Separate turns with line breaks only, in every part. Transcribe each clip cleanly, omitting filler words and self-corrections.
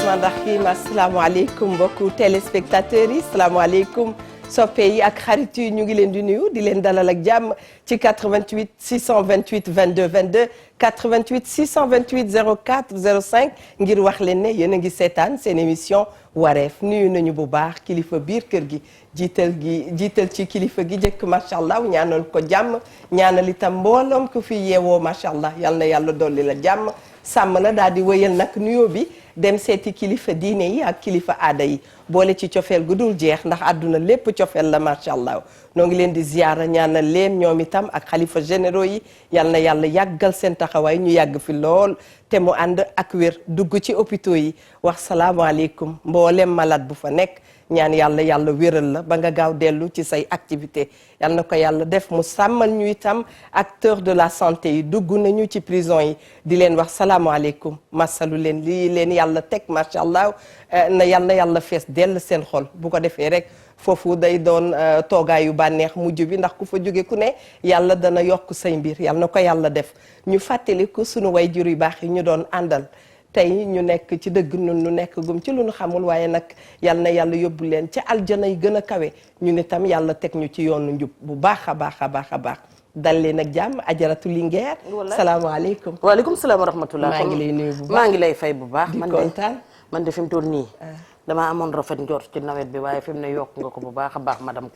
rahmaani rahiim asalaamaaleykum mbokku téléspectateurs yi asalaamaaleykum soppe yi ak xarit yi ñu ngi leen di nuyu di leen dalal ak jàmm ci 88 628 22 22 88 628 04 05 ngir wax leen ne yéen a ngi seetaan seen émission wareef nuyu nañu bu baax kilifa biir kër gi jiital ci kilifa gi jëkk macha allah ñaanal ko jàmm ñaanal itam mbooloom ku fi yeewoo macha allah yal na yàlla dolli la jàmm sàmm la daal di wëyal nag nuyoo bi dem seeti kilifa diine yi ak kilifa aada yi boole ci cofeel gu dul jeex ndax àdduna lépp cofeel la macha allah noo ngi leen di ziyaara ñaanal leen ñoom itam ak xalifa généraux yi yal na yàlla yàggal seen taxawaay ñu yàgg fi lool te mu ànd ak wér dugg ci hôpitaux yi wax salaamaaleykum mboolem malade bu fa nekk ñaan yàlla wéral la ba nga gaaw dellu ci say activité yal na ko yàlla def mu sàmmal ñu itam acteur de la santé yi dugg nañu ci prison yi di leen wax salaamaaleykum masalu leen lii leen yàlla teg macha allah na yàlla fees dell seen xol bu ko defee rek foofu day doon toogaayu bànneex mujj bi ndax ku fa jóge ku ne yàlla dana yokk say mbir yal na ko yàlla def ñu fàttaliku sunu way jur yu baax yi ñu doon àndal tey ñu nekk ci dëgg nun nu nekk gum ci lu nu xamul waaye nag yal na yàlla yóbbu leen ca aljana yi gën a kawe ñu ne tam yàlla teg ñu ci yoonu njub bu baax a baax a baax a baax dal leen ak jàmm ajaratu Linguère salaamaaleykum
waaleykum salaam wa rahmatulah
maa ngi lay nuyu bu baax
maa ngi lay fay bu baax
di kontaan
man de fi mu toll nii damaa amoon rafet njort ci nawet bi waaye fi mu ne yokk nga ko bu baax a baax madame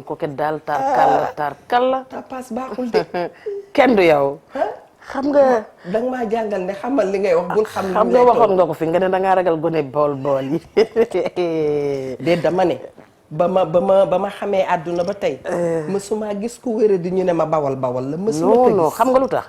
Coquette daal taar kalla
ta passe baaxul de
kenn du yow xam nga
danga maa jàngal ne xamal li ngay wax bul xam
nga waxoon nga ko fi nga ne dangaa ragal gone bool yi
déet dama ne ba ma xamee àdduna ba tey mësuma gis ku wéra di ñu ne ma bawal la mësuma ko gis
non xam nga lu tax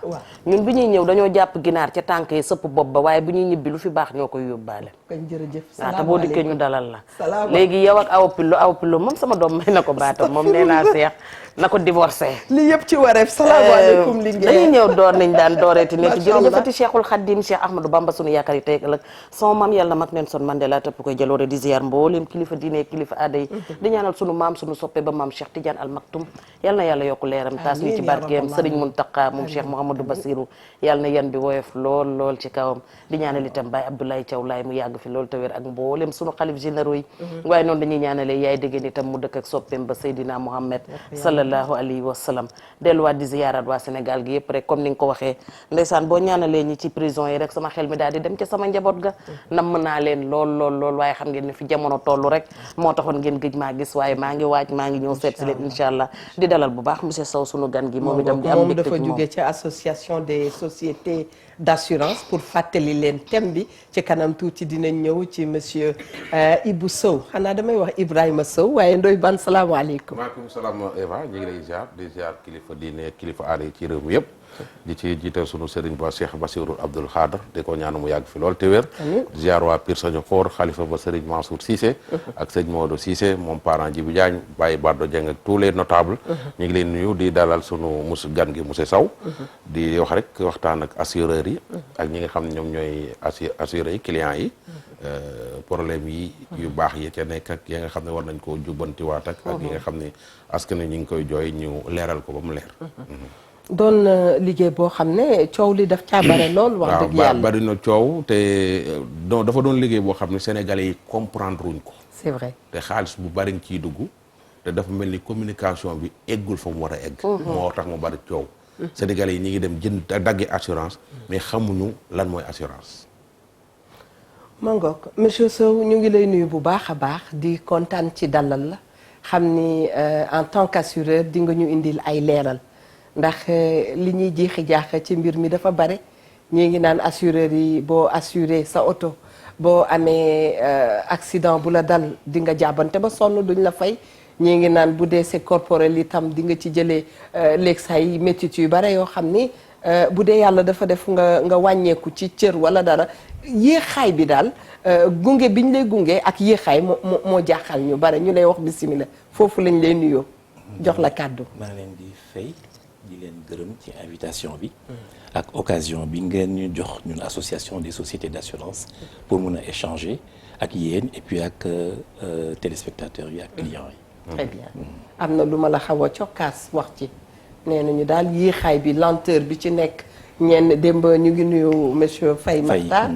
ñun bi ñuy ñëw dañoo jàpp ginaar ca tànk yi sëpp bopp ba waaye bu ñuy ñibbi lu fi baax ñoo koy yóbbaale
kañ jërëjëf
te boo dikkee ñu dalal la léegi yow ak awa pillo moom sama doom may na ko baatam moom nee naa seex na ko divorcé
li yëpp ci wareef salaamaaleykum li
dañuy ñëw door nañ daan dooreeti nekk jërëjëfati Cheikhul Khadim Cheikh Ahmadou Bamba sunu yaakaar yi tey ëllëg sama maam yàlla mag Nelson Mandela tëpp koy jaloore di ziar mboolem kilifa diine kilifa aada yi di ñaanal sunu maam sunu soppe ba maam Cheikh Tidiane Al Maktoum yal na yàlla yokku leeram taas ñu ci barkeem Serigne Mountakha moom Cheikh Mouhamadou Bassirou yal na yan bi woyof lool ci kawam di ñaanal itam Baye Abdoulaye Thiaw Laye mu yàgg fi lool te wér ak mboolem sunu xalif généraux yi waaye noonu dañuy ñaanalee yaay déggéen itam mu dëkk ak soppeem ba Seydina Mouhamed sallallahu alayhi wa sallam delluwaat di ziyaaraat waa Sénégal gi yëpp rek comme ni nga ko waxee ndeysaan boo ñaanalee ñi ci prison yi rek sama xel mi daal di dem ca sama njaboot ga namm naa leen lool waaye xam ngeen ne fi jamono tollu rek moo taxoon ngeen gëj maa gis waaye maa ngi waaj maa ngi ñëw seet si leen incha allah di dalal bu baax monsieur Sow sunu gan gi moom itam di am mbégte ci moom
dafa jóge ci association des sociétés d'assurance pour fàttali leen thème bi ci kanam tuuti dinañ ñëw ci monsieur Ibou Sow xanaa damay wax Ibrahima Sow waaye ndoy ban salaamaaleykum.
maaleykum salaam Eva ñu ngi lay ziar di ziar kilifa diine kilifa aada yi ci réew mi yëpp. di ci jiital sunu sëriñ ba Cheikh Bassirou Abdoul Khadr di ko ñaanu mu yàgg fi lool te wér. ziar waa Pire Sañoxoor xalifa ba sëriñ Mansour Cissé. ak sëñ Maodo Cissé moom parent Djibi Diagne Baye Bardo Dieng ak tous les notables. ñu ngi leen nuyu di dalal sunu gan gi monsieur Sow. di wax rek waxtaan ak assureurs yi. ak ñi nga xam ne ñoom ñooy assureurs yi clients yi. problème yi yu baax yi ca nekk ak yi nga xam ne war nañ koo jubbantiwaat ak yi nga xam ne askan wi ñu ngi koy jooy ñu leeral ko ba mu leer.
doon liggéey boo xam ne coow li daf caa bare lool. wax dëgg yàlla
bari na coow te dafa doon liggéey boo xam ne sénégalais yi comprendre wuñ ko.
c'est vrai
te xaalis bu bari nga ciy dugg te dafa mel ni communication bi eggul fa mu war a egg. moo tax mu bari coow. sénégalais yi ñi ngi dem jënd daggi assurance mais xamuñu lan mooy assurance.
Mangok monsieur Sow ñu ngi lay nuyu bu baax a baax di kontaan ci dalal la xam ni en tant qu'assureur di nga ñu indil ay leeral. ndax li ñuy jeexi jaaxa ci mbir mi dafa bare ñii ngi naan assureur yi boo assuré sa oto boo amee accident bu la dal di nga jàbbante ba sonn duñ la fay ñii ngi naan bu dee c'est corporel itam di nga ci jëlee léegi say métit yu bare yoo xam ni bu dee yàlla dafa def nga wàññeeku ci cër wala dara yéexaay bi daal gunge biñ lay gunge ak yéexaay moo jaaxal ñu bare ñu lay wax bismillah foofu lañ lay nuyoo jox la kàddu.
maa leen di fay. di leen gërëm ci invitation bi ak occasion bi ngeen ñu jox ñun association des sociétés d'assurance pour mun a échanger ak yéen et puis ak téléspectateurs yi ak clients yi.
très bien am na lu ma la xaw a cokkaas wax ci nee nañu daal yéexaay bi lenteur bi ci nekk ñenn démb ñu ngi nuyu monsieur Faye Makhtar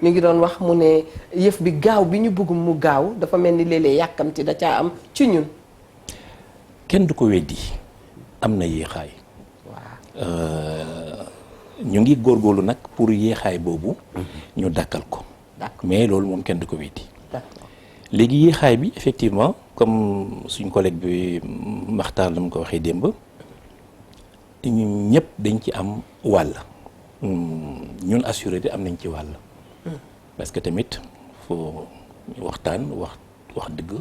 mi ngi doon wax mu ne yëf bi gaaw bi ñu bëgg mu gaaw dafa mel ni léeg-léeg yàkkamti da caa am ci ñun.
kenn du ko weddi am na yéexaay. ñu ngi góorgóorlu nag pour yéexaay boobu. ñu dakkal ko. mais loolu moom kenn du ko weddi. léegi yéexaay bi effectivement comme suñ collègue bi Maxtaar la mu ko waxee démb ñëpp dañ ci am wàll. ñun assuré di am nañ ci wàll. parce que tamit foo waxtaan wax dëgg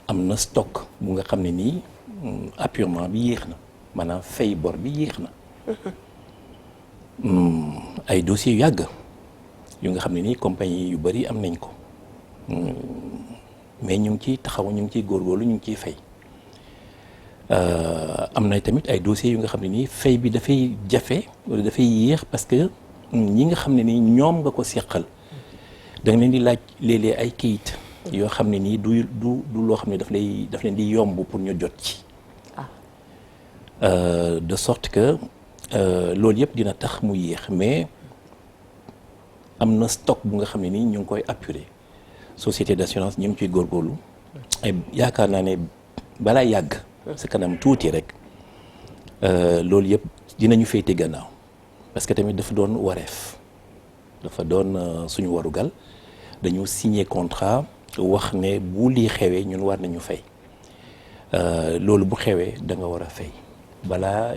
am na stock bu nga xam ne nii apurement bi yéex na maanaam fay bor bi yéex na. ay dossiers yu yàgg yu nga xam ne nii compagnie yu bari am nañ ko mais ñu ngi ciy taxaw ñu ngi ciy góorgóorlu ñu ngi ciy fay am na tamit ay dossiers yu nga xam ne nii fay bi dafay jafe wala dafay yéex parce que ñi nga xam ne nii ñoom nga ko seqal da nga leen di laaj léeg-léeg ay kayit yoo xam ne nii du loo xam ne daf leen di yomb pour ñu jot ci. De sorte que loolu yëpp dina tax mu yéex mais am na stock bu nga xam ne nii ñu ngi koy apurer société d'assurance ñu ngi ciy góorgóorlu ay yaakaar naa ne balaa yàgg si kanam tuuti rek loolu yëpp dinañu féete gannaaw parce que tamit dafa doon wareef dafa doon suñu warugal dañu signer contrat wax ne bu lii xewee ñun war nañu fay loolu bu xewee da nga war a fay balaa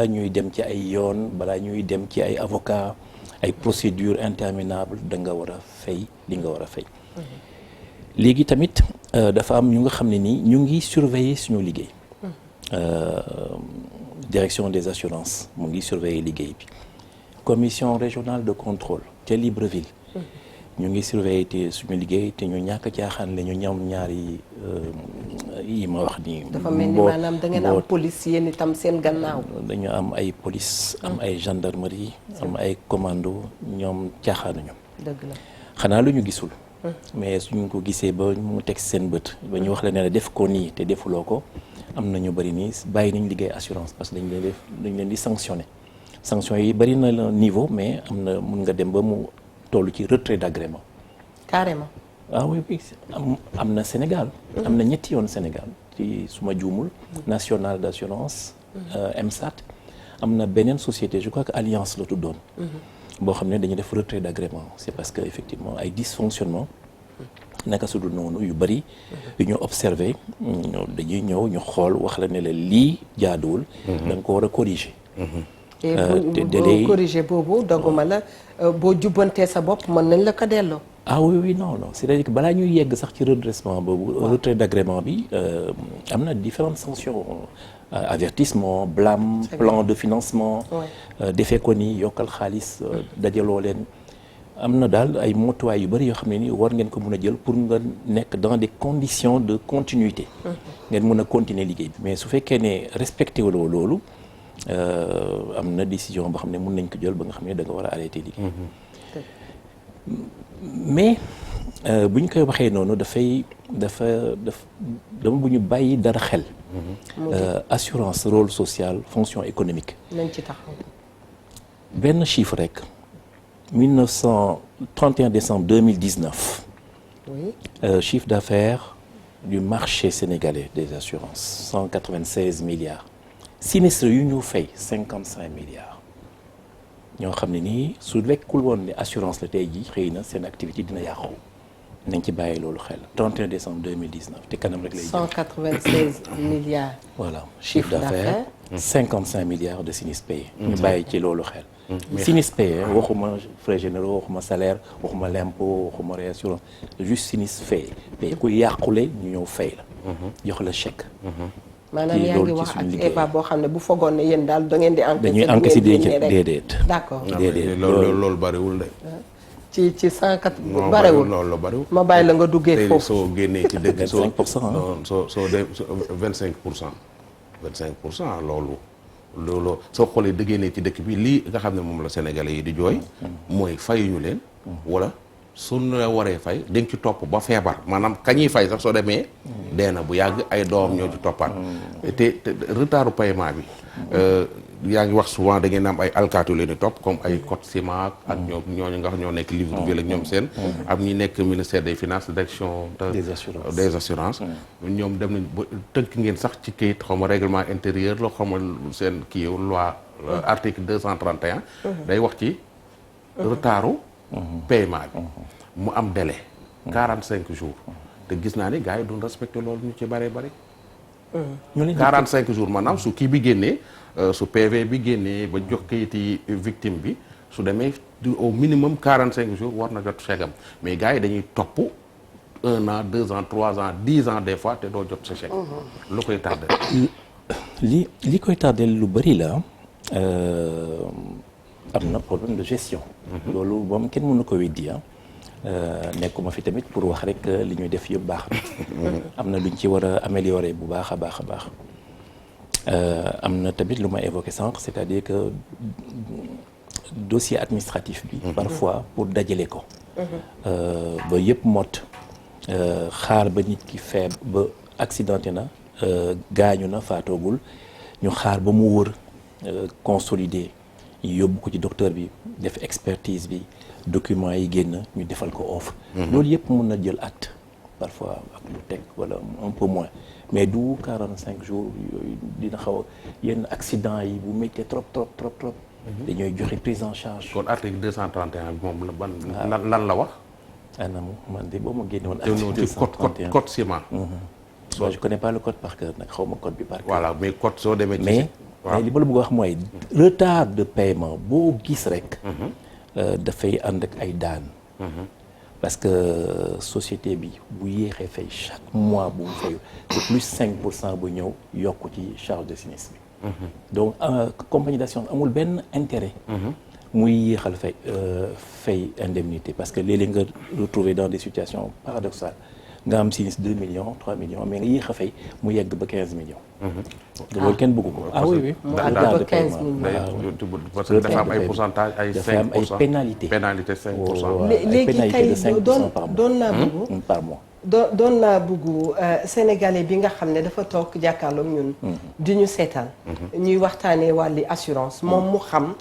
ñuy dem ci ay yoon balaa ñuy dem ci ay avocat ay procédures interminables da nga war a fay li nga war a fay. léegi tamit dafa am ñu nga xam ne nii ñu ngi surveiller suñu liggéey. direction des assurances mu ngi surveiller liggéey bi. commission régionale de contrôle ca Libreville. ñu ngi surveiller te suñu liggéey te ñu ñàkk caaxaan la ñu ñoom ñaari yi ma wax nii.
dafa mel ni maanaam da ngeen am police yéen itam seen gannaaw.
dañu am ay police am ay gendarmerie am ay commando ñoom caaxaanuñu.
dëgg la
xanaa lu ñu gisul. mais suñu ko gisee ba mu teg seen bët ba ñu wax la ne def ko nii te defuloo ko am na ñu bëri nii bàyyi nañ liggéey assurance parce que dañ leen di sanctionner sanction yi bëri na la niveau mais am na mun nga dem ba mu toll ci retrait d'agrément.
carrément.
ah oui am na Sénégal. am na ñetti yoon Sénégal ci suma juumul. national d'assurance. MSAT am na beneen société je crois que Alliance la tuddoon. boo xam ne dañuy def retrait d'agrément c'est parce que effectivement ay dysfonctionnement naka su dul noonu yu bëri yu ñu observé dañuy ñëw ñu xool wax la ne la lii jaaduwul da nga ko war a corriger
te boo corriger boobu doguma la boo jubbantee sa bopp mën nañ la ko delloo.
ah oui non c'est-à-dire que balaa ñuy yegg sax ci redressement boobu retrait d'agrément bi am na différentes sanctions avertissement blâme plan de financement defee ko ni yokkal xaalis dajaloo leen am na daal ay motuwaay yu bëri yoo xam ne ni war ngeen ko mun a jël pour nga nekk dans des conditions de continuité ngeen mun a continuer liggéey bi mais su fekkee ne respecté wuloo loolu am na décision boo xam ne mun nañ ko jël ba nga xam ne da nga war a arrêter liggéey mais bu ñu koy waxee noonu dama bu ñu bàyyi dara xel assurance rôle social fonction économique
nañ ci taxaw
benn chiffre rek 31 décembre 2019 chiffre d'affaires du marché sénégalais des assurances 196 milliards sinistre yu ñu fay 55 milliards ñoo xam ne nii su lekkul woon ne assurance la tey jii xëy na seen activité dina yàqu nañ ci bàyyi loolu xel 31 décembre 2019 te kanam rek lay
196 milliards.
voilà chiffre d'affaires 55 milliards de sinistres payés. ñu bàyyi ci loolu xel. sinistres payés waxuma frais généraux waxuma salaire waxuma l'impôt waxuma réassurance juste sinistre payé ku yàqule ñu ñëw fay la. jox la chèque.
maanaam yaa ngi wax ak Eva boo xam ne bu fogoon ne yéen daal da ngeen di encaisser.
dañuy encaisser déedéet.
d'accord
déedéet loolu bariwul de.
ci 104 bariwul
loolu bariwul.
ma bàyyi la nga duggee foofu
soo génnee ci dëkk.
25%
soo dem 25%. 25% loolu soo xoolee dëggee ci dëkk bi lii nga xam ne moom la Sénégalais yi di jooy. mooy fayuñu leen. wala suñu la waree fay dañ ci topp ba feebar maanaam kañuy fay sax soo demee. dee na bu yàgg ay doom ñoo ci toppaat. te retardu paiement bi. yaa ngi wax souvent da ngeen am ay alkaati yu leen di topp comme ay code ciment ak ñooñu nga xam ñoo nekk Libreville ak ñoom seen am ñi nekk ministère des finances direction des assurances ñoom dem nañ ba tënk ngeen sax ci kayit xaw ma règlement intérieur la xaw ma seen kii loi article 231 day wax ci retardu paiement bi mu am délai 45 jours te gis naa ni gars yi duñ respecté loolu ñu ci bëree bëri 45 jours maanaam su kii bi génnee su PV bi génnee ba jox kayiti victime bi su demee au minimum 45 jours war na jot chèque am mais gars yi dañuy topp 1 an 2 ans 3 ans 10 ans des fois te doo jot sa chèque lu koy tardé
li koy tardé lu bëri la am na problème de gestion loolu moom kenn mënu ko weddi nekkuma fi tamit pour wax rek li ñuy def yëpp baax na am na luñ ci war a améliorer bu baax a baax a baax am na tamit lu ma évoqué sànq c'est-à-dire que dossier administratif bi parfois pour dajale ko ba yëpp mot xaar ba nit ki feeb ba accidenté na gaañu na faatoogul ñu xaar ba mu wër consolider yóbbu ko ci docteur bi def expertise bi documents yi génn ñu defal ko offre loolu yëpp mën na jël acte parfois ak lu teg wala un peu moins mais du 45 jours yooyu dina xaw a yenn accident yi bu méttee trop dañooy joxe prise en charge
kon article 231 bi moom la ban lan la wax
anamu man de boo ma génne woon
article ci code ciment
moi je connais pas le code par cœur nag xaw ma code bi par cœur
voilà mais code soo demee
mais li ma la bëgg a wax mooy retard de paiement boo gis rek dafay ànd ak ay daan parce que société bi bu yéexee fay chaque mois bu mu fayu c'est plus 5% bu ñëw yokku ci charge de sinistre bi donc compagnie d'assurance amul benn intérêt muy yéexal fay indemnité parce que léeg-léeg nga retrouver dans des situations paradoxales nga am sinistre 2 millions 3 millions mais nga yéex a fay mu yegg ba 15 millions loolu kenn bëggu ko oui
ba 15 millions
parce que dafa am ay pourcentage ay 5%
dafa am ay pénalité
5%.
léegi kay doon naa bëggu
par mois
doon naa bëggu sénégalais bi nga xam ne dafa toog jàkkaarloog ñun di ñu seetaan ñuy waxtaanee wàlli assurance moom mu xam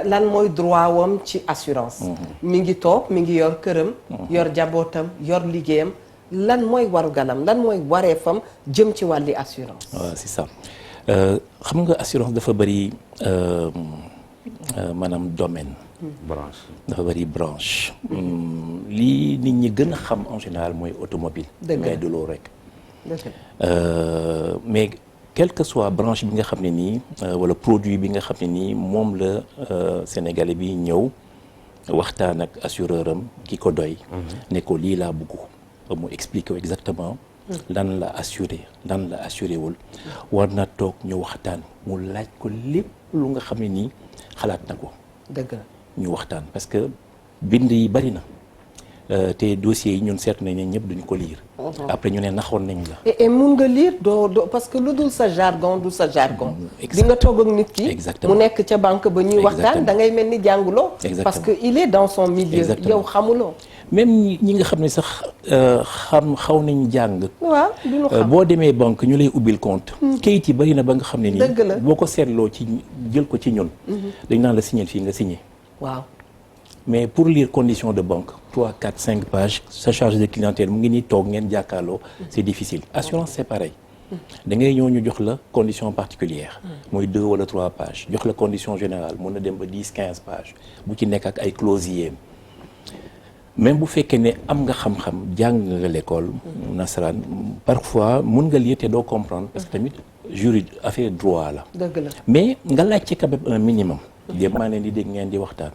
lan mooy droit wam ci assurance mi ngi toog mi ngi yor këram yor jabootam yor liggéeyam lan mooy waru ganam lan mooy wareefam jëm ci wàlli assurance
waaw c'est ça xam nga assurance dafa bëri maanaam domaine
branche
dafa bëri branche lii nit ñi gën a xam en général mooy automobile ngay duloo rek mais quelle que soit branche bi nga xam ne nii wala produit bi nga xam ne nii moom la sénégalais bi ñëw waxtaan ak assureur am ki ko doy ne ko lii laa bëgg mu expliquer exactement lan la assuré wul war na toog ñu waxtaan mu laaj ko lépp lu nga xam ne nii xalaat na ko
dëgg la
ñu waxtaan parce que bind yi bari na te dossiers yi ñun seet nañ ne ñëpp duñu ko lire après ñu ne naxoon nañ la
et mun nga lire doo parce que lu dul sa jargon du sa jargon di nga toog ak nit ki mu nekk ca banque ba ñuy waxtaan da ngay mel ni jànguloo parce que il est dans son milieu yow xamuloo
même ñi nga xam ne sax xaw nañ jàng
waaw duñu xam
boo demee banque ñu lay ubbil compte kayit yi bari na ba nga xam ne
dëgg la
nii boo ko seetloo ci jël ko ci ñun dañ naan la signer fii nga signer
waaw
mais pour lire conditions de banque 3 4 5 pages sa charge de clientèle mu ngi nii toog ngeen jàkkaarloo c'est difficile assurance c'est pareil da ngay ñëw ñu jox la condition particulière mooy 2 wala 3 pages jox la condition générale mun na dem ba 10 15 pages bu ci nekk ak ay clauses même bu fekkee ne am nga xam-xam jàng nga l'école nasaraan parfois mun nga lire te doo comprendre parce que tamit juridique affaire droit la
dëgg la
mais nga laajte quand même un minimum dépp maa leen di dégg ngeen di waxtaan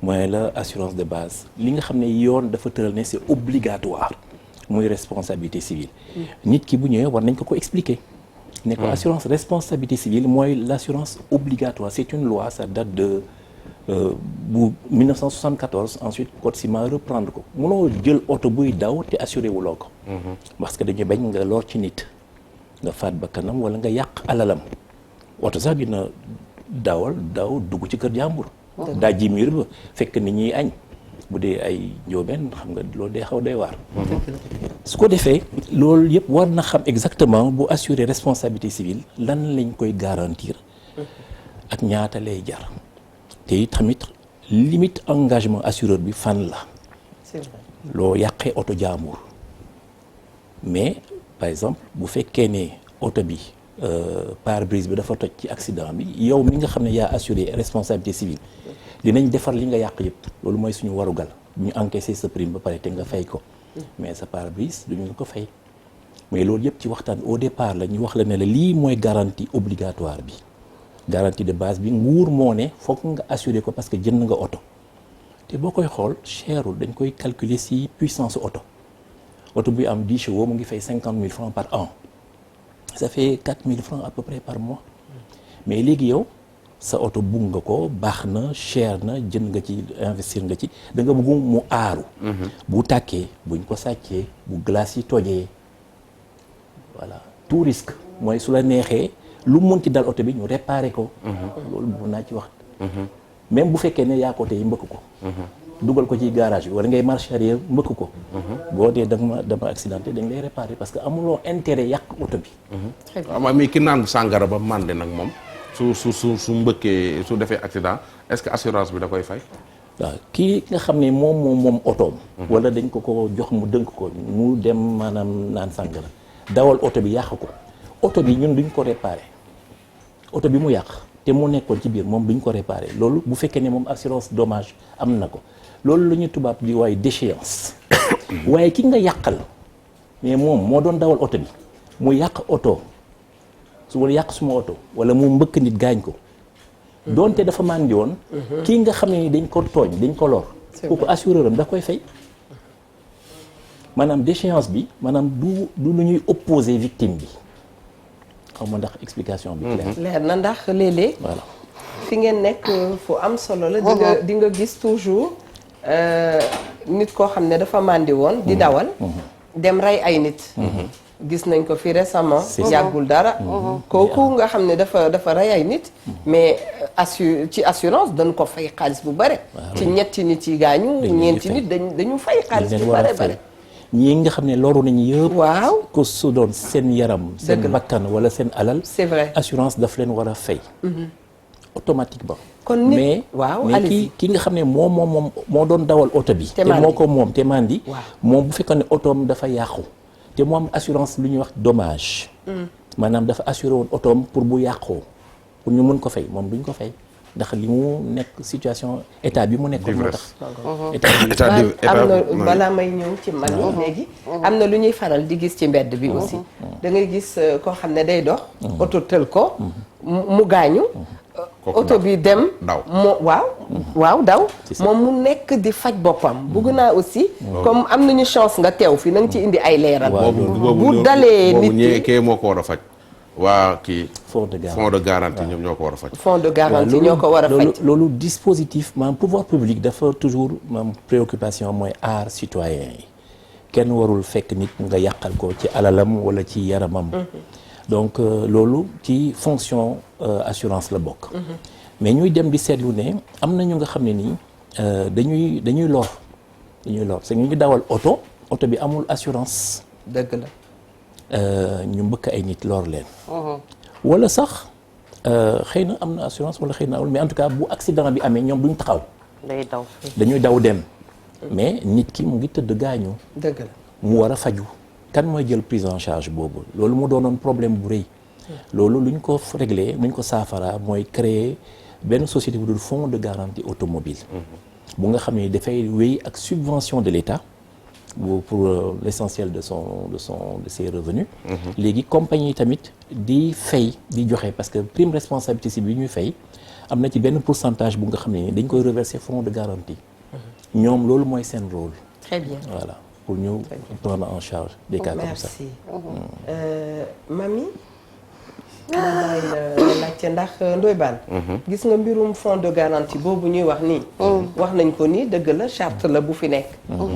mooy la assurance de base li nga xam ne yoon dafa tëral ne c'est obligatoire muy responsabilité civile nit ki bu ñëwee war nañ ko expliquer ne ko assurance responsabilité civile mooy l'assurance obligatoire c'est une loi ça date de bu 1974 ensuite code ciment reprendre ko mënoo jël oto buy daw te assuré wuloo ko parce que dañuy bañ nga lor ci nit nga faat bakkanam wala nga yàq alalam oto sax dina daw dugg ci kër jàmbur dajji miir ba fekk nit ñuy añ bu dee ay njóobeen xam nga loolu day xaw day waar su ko defee loolu yëpp war na xam exactement bu assurer responsabilité civile lan lañ koy garantir ak ñaata lay jar te it tamit limite engagement assureur bi fan la.
c'est vrai.
loo yàqee oto jaambur mais par exemple bu fekkee ne oto bi pare-brise bi dafa toj ci accident bi yow mi nga xam ne yaa assuré responsabilité civile dinañ defar li nga yàq yëpp loolu mooy suñu warugal ñu encaissé sa prime ba pare te nga fay ko mais sa pare-brise duñu ko fay mais loolu yëpp ci waxtaan au départ la ñu wax la ne la lii mooy garantie obligatoire bi garantie de base bi nguur moo ne foog nga assuré ko parce que jënd nga oto te boo koy xool cherul dañ koy calculer ci puissance oto bi am 10 chevaux mu ngi fay 50 000 francs par an ça fait 4 000 francs à peu près par mois mais léegi yow sa oto bugg nga ko baax na cher na jënd nga ci investir nga ci da nga bëgg mu aaru bu tàkkee buñ ko sàccee bu glace yi tojee voilà tout risque mooy su la neexee lu mun ci dal oto bi ñu réparer ko loolu mun naa ci wax même bu fekkee ne yaa ko tey mbëkk ko dugal ko ci garage bi wala ngay marche arrière mbëkk ko boo dee dama accidenté dañ lay réparer parce que amuloo intérêt yàq oto bi
waaw mais ki naan sàngara ba màndi nag moom su mbëkkee su defee accident est-ce que assurance bi da koy fay
waaw kii nga xam ne moom otoom wala dañ ko jox mu dënk ko mu dem maanaam naan sàngara dawal oto bi yàq ko oto bi ñun duñ ko réparer oto bi mu yàq te mu nekkoon ci biir moom duñ ko réparer loolu bu fekkee ne moom assurance dommage am na ko loolu la ñu tubaab di waaye déchéance waaye ki nga yàqal mais moom moo doon dawal oto bi mu yàq oto su wala yàq suma oto wala mu mbëkk nit gaañ ko doonte dafa màndi woon kii nga xam ne dañ ko tooñ dañ ko lor kooku assureur am da koy fay maanaam déchéance bi maanaam du lu ñuy opposer victime bi xaw ma ndax explication bi
leer na ndax léeg-léeg
voilà
fi ngeen nekk fu am solo la di nga gis toujours nit koo xam ne dafa màndi woon di dawal dem rey ay nit gis nañ ko fi récemment yàggul dara kooku nga xam ne dafa rey ay nit mais ci assurance dañ ko fay xaalis bu bare ci ñetti nit yi gaañu ñeenti nit dañu fay xaalis bu bare bare
ñii nga xam ne loru nañu yëpp
waaw
ko su doon seen yaram seen bakkan wala seen alal
c'est vrai
assurance daf leen war a fay automatiquement
kon nit
mais
waaw
mais ki nga xam ne moo doon dawal oto bi te moo ko moom te mandi moom bu fekkoon ne otoom dafa yàqu te mu am assurance lu ñuy wax dommage maanaam dafa assuré woon otoom pour bu yàqoo pour ñu mun ko fay moom duñ ko fay ndax li mu nekk situation état bi mu nekkoon moo tax
am na balaa may ñëw ci man léegi am na lu ñuy faral di gis ci mbedd bi aussi da ngay gis koo xam ne day dox oto tël ko mu gaañu oto bi dem waaw daw moom mu nekk di faj boppam bugg naa aussi comme am nañu chance nga teew fi na nga ci indi ay leeral bu dalee nit
ñi kee moo ko war a faj waa kii
fonds
de garantie ñoom ñoo ko war a faj
fonds de garantie ñoo ko war a faj
loolu dispositif maanaam pouvoir public dafa toujours maanaam préoccupation mooy aar citoyen yi kenn warul fekk nit nga yàqal ko ci alalam wala ci yaramam donc loolu ci fonction assurance la bokk mais ñuy dem di seetlu ne am na ñu nga xam ne nii dañuy lor c'est ñu ngi dawal oto bi amul assurance
dëgg la
ñu mbëkk ay nit lor leen wala sax xëy na am na assurance wala xëy na amul mais en tout cas bu accident bi amee ñoom duñ taxaw dañuy daw dem mais nit ki mu ngi tëdd gaañu
dëgg la
mu war a faju kan mooy jël prise en charge boobu loolu mu doonoon problème bu rëy loolu lu ñu ko réglé lu ñu ko saafara mooy créer benn société bu dul fonds de garantie automobile bu nga xam ne dafay wéy ak subvention de l'État pour l'essentiel de ses revenus léegi compagnie tamit di fay di joxe parce que prime responsabilité civile bi ñuy fay am na ci benn pourcentage bu nga xam ne dañ koy reverser fonds de garantie ñoom loolu mooy seen rôle
très bien
voilà pour ñu prendre en charge des cas comme ça.
merci Mamy ma laajte ndax Ndoye Bane gis nga mbirum fonds de garantie boobu ñuy wax nii wax nañ ko nii dëgg la charte la bu fi nekk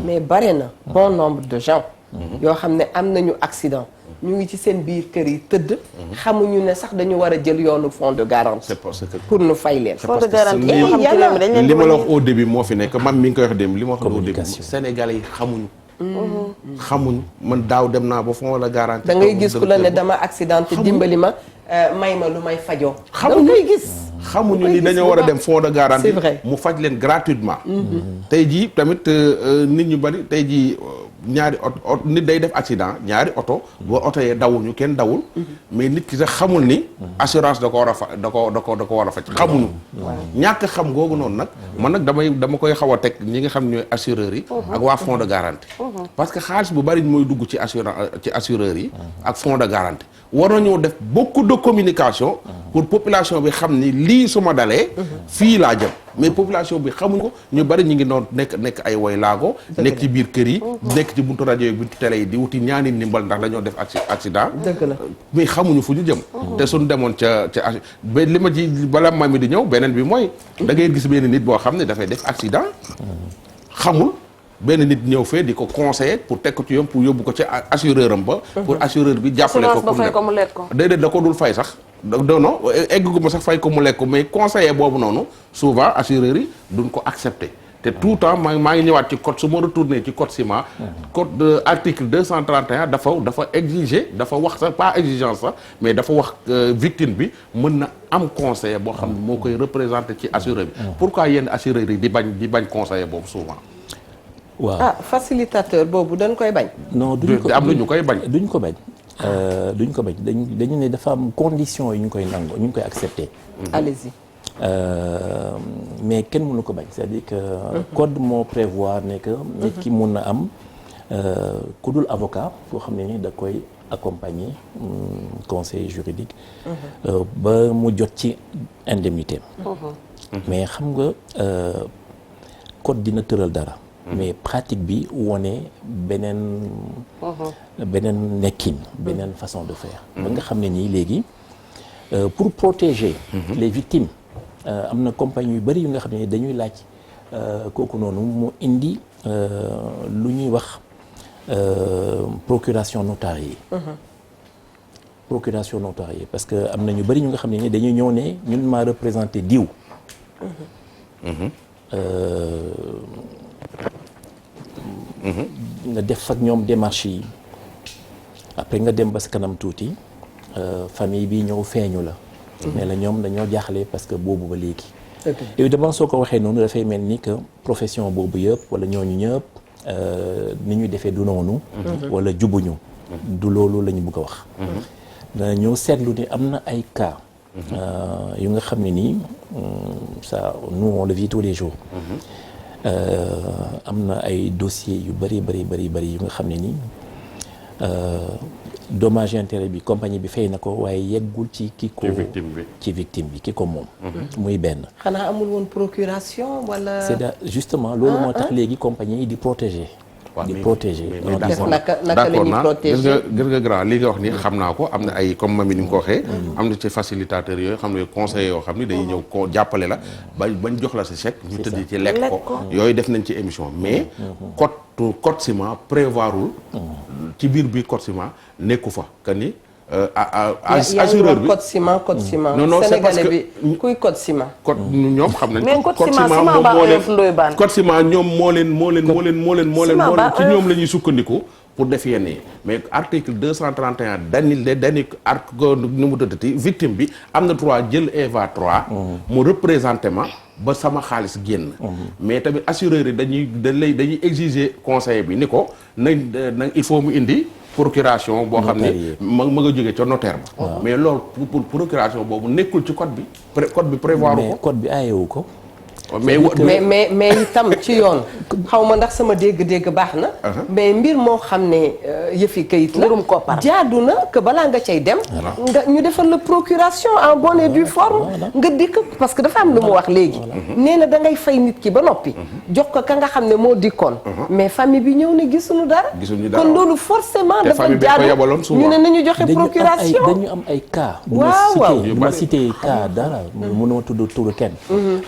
mais bare na bon nombre de gens yoo xam ne am nañu accident ñu ngi ci seen biir kër yi tëdd xamuñu ne sax dañu war a jël yoonu fonds de garantie
c'est parce que
pour nu fay leen
fonds de garantie yoo xam ci réew mi dañ leen
li ma la wax au début moo fi nekk man mi ngi koy wax dem li ma wax au début Sénégalais yi xamuñ man daaw dem naa ba fonds de garantie
da ngay gis ku la ne dama accidenté dimbali ma may ma lu may fajoo da ngay gis
xamuñu ni dañoo war a dem fonds de garantie.
C'est vrai.
mu faj leen gratuitement. tey jii tamit nit ñu bari tey jii ñaari oto nit day def accident ñaari oto. boo oto yee dawuñu kenn dawul. mais nit ki sax xamul ni. assurance da ko war a fa da ko war a faj xamuñu. ñàkk xam googu noonu nag. man nag dama koy xaw a teg ñi nga xam ñooy assureurs yi. ak waa fonds de garantie. parce que xaalis bu bari mooy dugg ci assureurs yi. ak fonds de garantie. war nañoo def beaucoup de communication. pour population bi xam ni lii su ma dalee. fii laa jëm mais population bi xamuñ ko ñu bari ñu ngi doon nekk ay woy laago. nekk ci biir kër yi. nekk ci buntu rajo yi buntu télé yi di wuti ñaani ndimbal ndax dañoo def accident.
dëgg la
mais xamuñu fu ñu jëm. te suñ demoon ca ba li ma ci bala ma mi di ñëw beneen bi mooy. da ngay gis benn nit boo xam ne dafay def accident. xamul. benn nit ñëw fee di ko conseiller pour teg ko ci yoon pour yóbbu ko ci assureur am ba. pour assureur bi jàppale ko pour
fay ko mu lekk ko.
déedéet da ko dul fay sax. non egg gu ma sax fay ko mu lekk ko mais conseiller boobu noonu souvent assureurs yi duñ ko accepter. te tout le temps maa ngi ñëwaat ci code su ma retourné ci code ciment. code de article 231 dafa exiger dafa wax sax pas exigence sax mais dafa wax victime bi mën na am conseiller boo xam ne moo koy représenter ci assureur bi. pourquoi yenn assureurs yi di bañ conseiller boobu souvent.
waaw
facilitateur boobu dañ koy bañ.
non duñ ko
am na ñu koy bañ.
duñ ko bañ. duñ ko bañ dañu ne dafa am condition yu ñu koy nangu ñu koy accepter.
allez-y.
mais kenn mënu ko bañ c'est-à-dire que code moo prévoir ne que nit ki mun na am ku dul avocat boo xam ne ni da koy accompagner conseil juridique. ba mu jot ci indemnité. mais xam nga code dina tëral dara. mais pratique bi wone beneen nekkin beneen façon de faire ba nga xam ne nii léegi pour protéger les victimes am na compagnie yu bëri yu nga xam ne dañuy laaj kooku noonu mu indi lu ñuy wax procuration notariée procuration notariée parce que am na ñu bëri ñu nga xam ne ni dañuy ñëw ne ñun maa représenté diw nga def ak ñoom démarche yi après nga dem ba sa kanam tuuti famille bi ñëw feeñu la mais la ñoom dañoo jaaxle parce que boobu ba léegi évidemment soo ko waxee noonu dafay mel ni que profession boobu yëpp wala ñooñu ñëpp ni ñuy defee du noonu wala jubuñu du loolu la ñu bëgg a wax dana ñëw seetlu ni am na ay cas yu nga xam ne nii ça nous on le vit tous les jours am na ay dossiers yu bëri yu nga xam ne nii dommage intérêt bi compagnie bi fay na ko waaye yeggul ci ki ko ci victime bi ki ko moom muy benn
xanaa amul woon procuration wala
c'est justement loolu moo tax léegi compagnie yi di protéger di protéger
naka la ñuy protéger
gis nga grand li nga wax ni xam naa ko am na ay comme mami ni nga ko waxee am na ci facilitateur yooyu xam ne conseil yoo xam ni dañuy ñëw ko jàppale la bañ jox la sa chèque ñu tëdd ci lekk ko yooyu def nañ ci émission mais code ciment prévoirul ci biir code ciment nekku fa que ni assureur bi
code ciment
non c'est parce que
sénégalais bi kuy code ciment
code ñoom xam nañ
mais code ciment moo leen
code ciment ñoom moo leen ci ñoom la ñuy sukkandiku pour def yenn yi mais article 231 dani article nu mu tëddati victime bi am na droit jël Eva 3 mu représenté ma ba sama xaalis génn mais tamit assureur yi dañuy exiger conseiller bi ni ko na il faut mu indi procuration boo xam ne ma nga jógee ca notaire ba mais loolu pour procuration boobu nekkul ci code bi prévoir ko
code bi aayewu ko
mais itam ci yoon xaw ma ndax sama dégg-dégg baax na mais mbir moo xam ne yëfi kayit la jaadu na que balaa nga cay dem nga ñu defal la procuration en bonne et due forme nga dikk parce que dafa am lu mu wax léegi nee na da ngay fay nit ki ba noppi jox ko ka nga xam ne moo dikkoon mais famille bi ñëw ne gisuñu dara kon loolu forcément dafa jaadu ñu ne nañu joxe procuration
dañu am ay cas du ma cité cas dara mënoo tudd turu kenn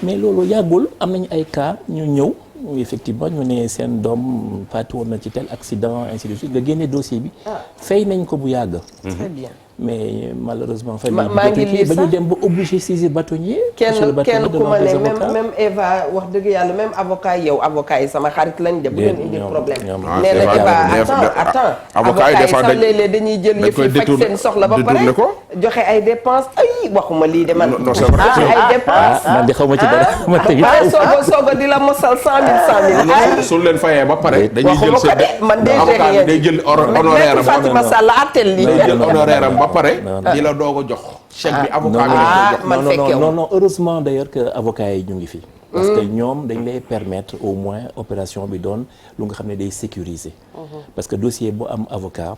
mais loolu yàggul am nañu ay cas ñu ñëw effectivement ñu ne seen doom faatu woon na ci tel accident ainsi de suite nga génne dossier bi fay nañ ko bu yàgg
très bien
mais malheureusement
maa ngi lii sax
ba ñu dem ba obligé saisir bâtonnier.
kenn ku ma ne même Eva wax dëgg yàlla même avocat yow avocat yi sama xarit lañ de bu leen indi problème nee na Eva attends avocat yi sax léeg-léeg dañuy jël yëf yi faj seen soxla ba pare joxe ay dépenses ay waxuma lii de man ay dépenses
man de xaw ma ci dara ma tamit
sooga di la mosal 100 000
su leen fayee ba pare dañuy jël
waxuma ko de man
avocat day jël honoraire am
Fatima Sall attel lii
day jël honoraire am ba pare di la doog a jox chèque bi avocat bi la koy jox
non heureusement d'ailleurs que avocat yi ñu ngi fi parce que ñoom dañ lay permettre au moins opération bi doon lu nga xam ne day sécuriser parce que dossier bu am avocat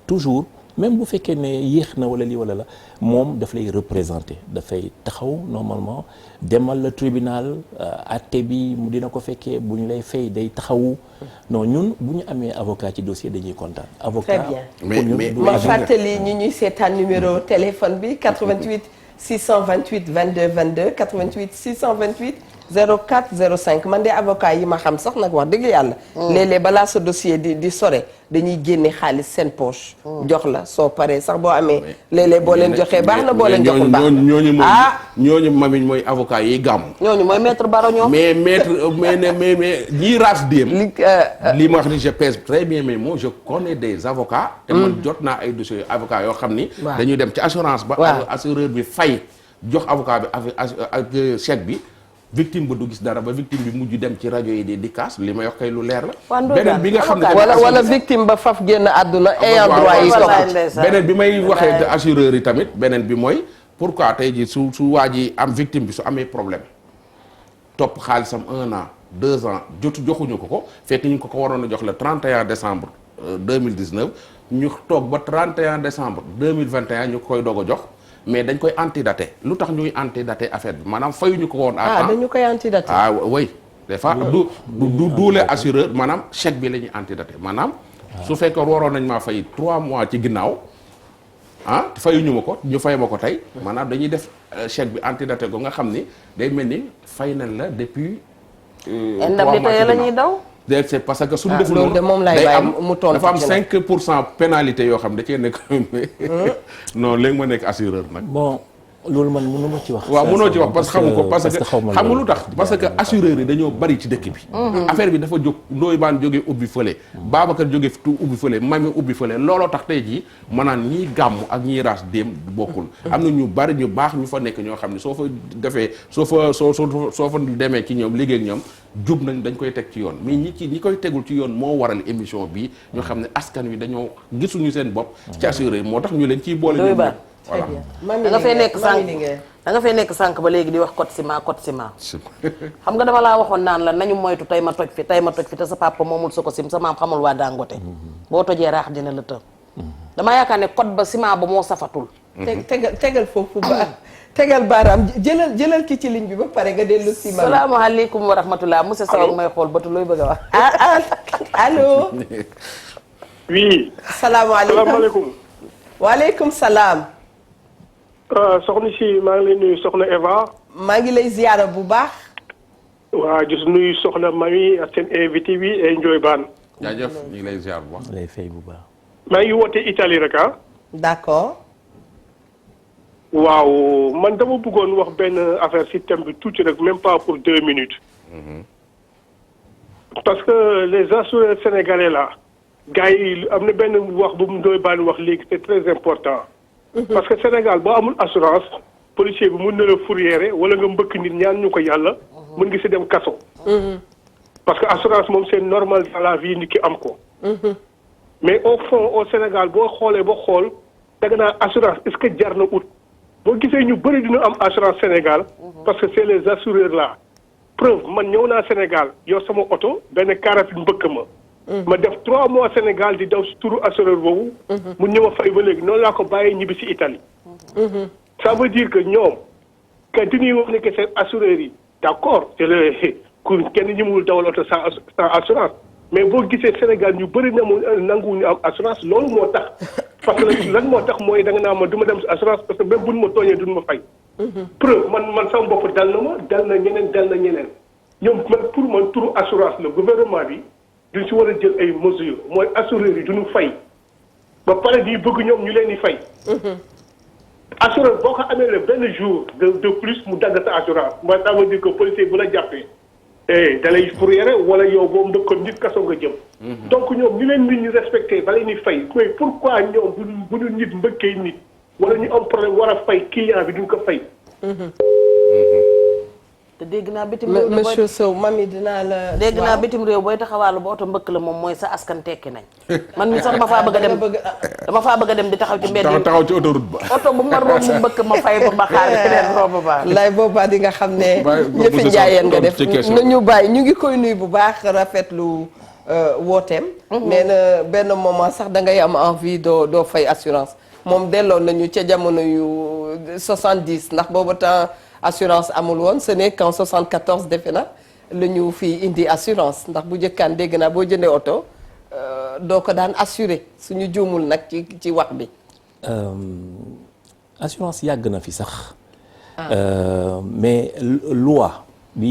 toujours même bu fekkee ne yéex na wala lii wala la moom daf lay représenter dafay taxaw normalement demal le tribunal àtte bi mu dina ko fekkee bu ñu lay fay day taxawu non ñun bu ñu amee avocat ci dossier dañuy kontaan. avocat
très bien ma fàttali ñi ñuy seetaan numéro téléphone bi 88 628 22 22 88 628 04 05 man de avocat yi ma xam sax nag wax dëgg yàlla. léeg-léeg balaa sa dossier di sore dañuy génne xaalis seen poche. jox la soo paree sax boo amee. léeg-léeg boo leen joxee baax na boo leen joxul baax na
ñooñu mamiñ mooy avocat yi gàmm.
ñooñu mooy maître Baro ñoom.
mais ñii raas déem. li ma wax ni je pèse très bien mes mots je connais des avocats. te man jot naa ay dossiers avocats yoo xam ni. dañuy dem ci assurance ba. assureur bi fay jox avocat bi ak chèque bi. victime ba du gis dara ba victime bi mujj dem ci rajo yi di kaas li may wax kay lu leer la. beneen bi nga xam ne
wala victime ba faf génn àdduna ayant droit yi topp.
beneen bi may waxee te assureur yi tamit beneen bi mooy pourquoi tey ji su waa ji am victime bi su amee problème topp xaalisam 1 an 2 ans joxuñu ko fekk ñu ko waroon a jox le 31 décembre 2019 ñu toog ba 31 décembre 2021 ñu koy doog a jox. mais dañ koy antidaté lu tax ñuy antidaté affaire bi maanaam fayuñu ko woon. à temps
dañu koy antidaté.
oui des fois du duule assureur maanaam chèque bi la ñuy antidaté maanaam. su fekkee waroon nañ maa fay 3 mois ci ginnaaw fayuñu ma ko ñu fay ma ko tey. maanaam dañuy def chèque bi antidaté ko nga xam ni day mel ni fay nañ la depuis. 3 mois
indemnité la ñuy daw.
c'est parce que suñu deful
loolu de moom lay bàyyi mu tontu
dafa am 5% pénalité yoo xam da cee nekk non léegi ma nekk assureur nag.
bon loolu man mënu ma ci wax.
waaw mënoo ci wax parce que xamu ko parce que xam nga lu tax parce que assureur yi dañoo bari ci dëkk bi. affaire bi dafa jóg Ndoye Bane jógee ubbi fële. Babacar jógee tu ubbi fële Mami ubbi fële looloo tax tey jii ma naan ñii gàmm ak ñii raas déem bokkul. am na ñu bari ñu baax ñu fa nekk ñoo xam ne soo fa defee soo fa demee ci ñoom liggéey ak ñoom. jub nañ dañ koy teg ci yoon mais ñi koy tegul ci yoon moo waral émission bi ñoo xam ne askan wi dañoo gisuñu seen bopp ci assuré moo tax ñu leen ciy boole ñu voilà
da nga fay nekk sànq ba léegi di wax code ciment xam nga dama laa waxoon naan la nañu moytu tey ma toj fi te sa papa moomul sa ko sim sa maam xamul waa Dangote boo tojee raax dina la tëm damaa yaakaar ne code ba ciment ba moo safatul
tegal foofu ba tegal baaraam jëlal ki ci ligne bi ba pare nga dellu si.
salaamaaleykum wa rahmatulah monsieur Sow may xool bëtu looy bëgg a wax.
allo.
oui.
salaamaaleykum. waaleykum salaam.
soxna si maa ngi lay nuyu soxna Eva.
maa ngi lay ziyaara bu baax.
waa gis nuyu soxna Mami ak seen invité bi et Ndoye Bane.
jaajëf ñu ngi lay ziyaar bu baax.
lay fay bu baax.
maa ngi woote Italie rek ah.
d'accord.
waaw man dama bëggoon wax benn affaire si thème bi tuuti rek même pas pour 2 minutes. parce que les assureurs sénégalais là gars yi am na benn wax bu mu Ndoye Bane wax léegi c'est très important. parce que Sénégal boo amul assurance policier bi mun na la fourrière wala nga mbëkk nit ñaan ñu ko yàlla. mën ngi si dem kaso. parce que assurance moom c'est normal dans la vie nit ki am ko. mais au fond au Sénégal boo xoolee ba xool danga naa assurance est-ce que jar na ut. boo gisee ñu bëri dina am assurance Sénégal parce que c'est les assureurs là preuve man ñëw naa Sénégal yor sama oto benn carapine mbëkk ma. ma def 3 mois Sénégal di daw si turu assureur boobu. mu ñëw a fay ba léegi noonu laa ko bàyyee ñibbi si Italie. ça veut dire que ñoom que dañuy wax ne que seen assureurs yi d'accord c'est le kenn ñi mënul dawal oto sans assurance mais boo gisee Sénégal ñu bëri na mu nanguwuñu am assurance loolu moo tax. parce que lan moo tax mooy da nga naa ma du ma dem si assurance parce que même buñ ma tooñee duñ ma fay. preuve man sama bopp dal na ma dal na ñeneen ñoom man pour man turu assurance la gouvernement bi duñ si war a jël ay mesures mooy assureurs yi duñu fay ba pare di bëgg ñoom ñu leen di fay. assurance boo ko amee le benn jour de plus mu dagg sa assurance mooy ça veut dire que policier bu la jàppee da lay fourrière wala yow boobu ndëkkoon nit kaso nga jëm. donc ñoom ñu leen nit ñi respecté ba leen di fay mais pourquoi ñoom bu ñu nit mbëkkee nit wala ñu am problème war a fay client bi duñ ko fay.
te dégg naa bitim réew
monsieur Sow mami dinaa la.
dégg naa bitim réew booy taxawaalu ba oto mbëkk la moom mooy sa askan tekki nañ. man mi sax dama faa bëgg a dem dama faa bëgg a dem di taxaw ci mbedd yi
taxaw ci autoroute ba.
oto bu ma romb mbëkk ma fay ko ba xaar keneen romb ba.
lay boobaa di nga xam ne. ñëfi njaayeen nga def nañu bàyyi ñu ngi koy nuyu bu baax rafetlu wooteem. nee na benn moment sax da ngay am envie doo fay assurance moom delloo nañu ca jamono yu 70 ndax boobu temps. assurance amul woon ce n'est qu'en 74 defe na la ñu fi indi assurance ndax bu njëkkaan dégg naa boo jëndee oto doo ko daan assuré suñu juumul nag ci wax bi.
assurance yàgg na fi sax. mais loi bi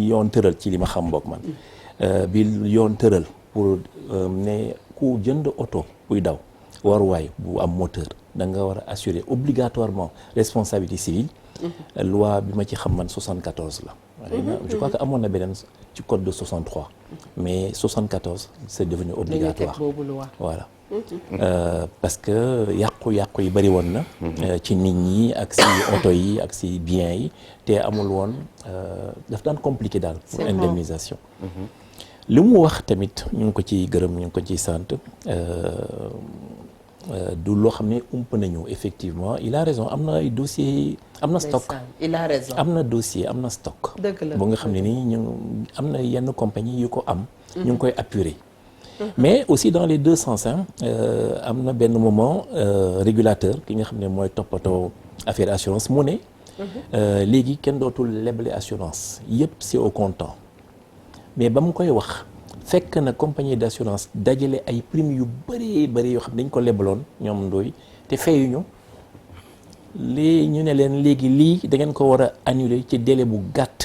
yoon tëral ci li ma xam bokk man. bi yoon tëral pour ne ku jënd oto buy daw waruwaay bu am moteur da nga war a assurer obligatoirement responsabilité civile. loi bi ma ci xam man 74 la. je crois que amoon na beneen ci code de 63. mais 74 c'est devenu obligatoire voilà. parce que yàqu-yàqu yi bari woon na. ci nit ñi ak si oto yi ak si biens yi te amul woon daf daan compliqué daal. pour indemnisation. li mu wax tamit ñu ngi ko ciy gërëm ñu ngi ko ciy sant. du loo xam ne ump nañu effectivement il a raison am na ay dossiers am na stock
il a raison
am na dossier am na stock
dëgg la
bu nga xam ne nii ñu am na yenn compagnie yu ko am ñu ngi koy apurer mais aussi dans les deux sens am na benn moment régulateur ki nga xam ne mooy toppatoo affaire assurance mu ne léegi kenn dootul leble assurance yëpp c'est au comptant mais ba mu koy wax fekk na compagnie d'assurance dajale ay primes yu bëree yoo xam dañ ko lebaloon ñoom ndooy te fayuñu lii ñu ne leen léegi lii da ngeen ko war a annuler ci délai bu gàtt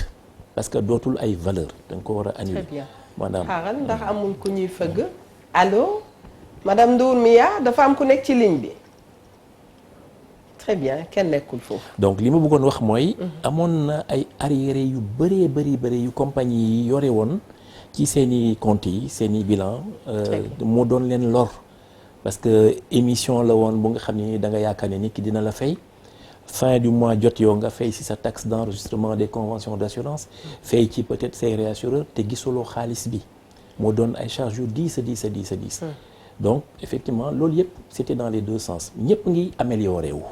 parce que dootul ay valeur dañ ko war a annuler.
très bien
maanaam
xaaral ndax amul ku ñuy fëgg allo madame Ndour Mia dafa am ku nekk ci ligne bi très bien kenn nekkul foofu.
donc li ma bëggoon wax mooy. amoon na ay arriérés yu bëri yu compagnie yi yore woon. ci seeni comptes yi seeni bilan moo doon leen lor parce que émission la woon bu nga xam ne da nga yaakaar ne nit ki dina la fay fin du mois jot yow nga fay ci sa taxe d'enregistrement des conventions d'assurance fay ci peut-être say réassureur te gisuloo xaalis bi moo doon ay charges yu diis donc effectivement loolu yëpp c'était dans les deux sens ñëpp ngi amélioré wu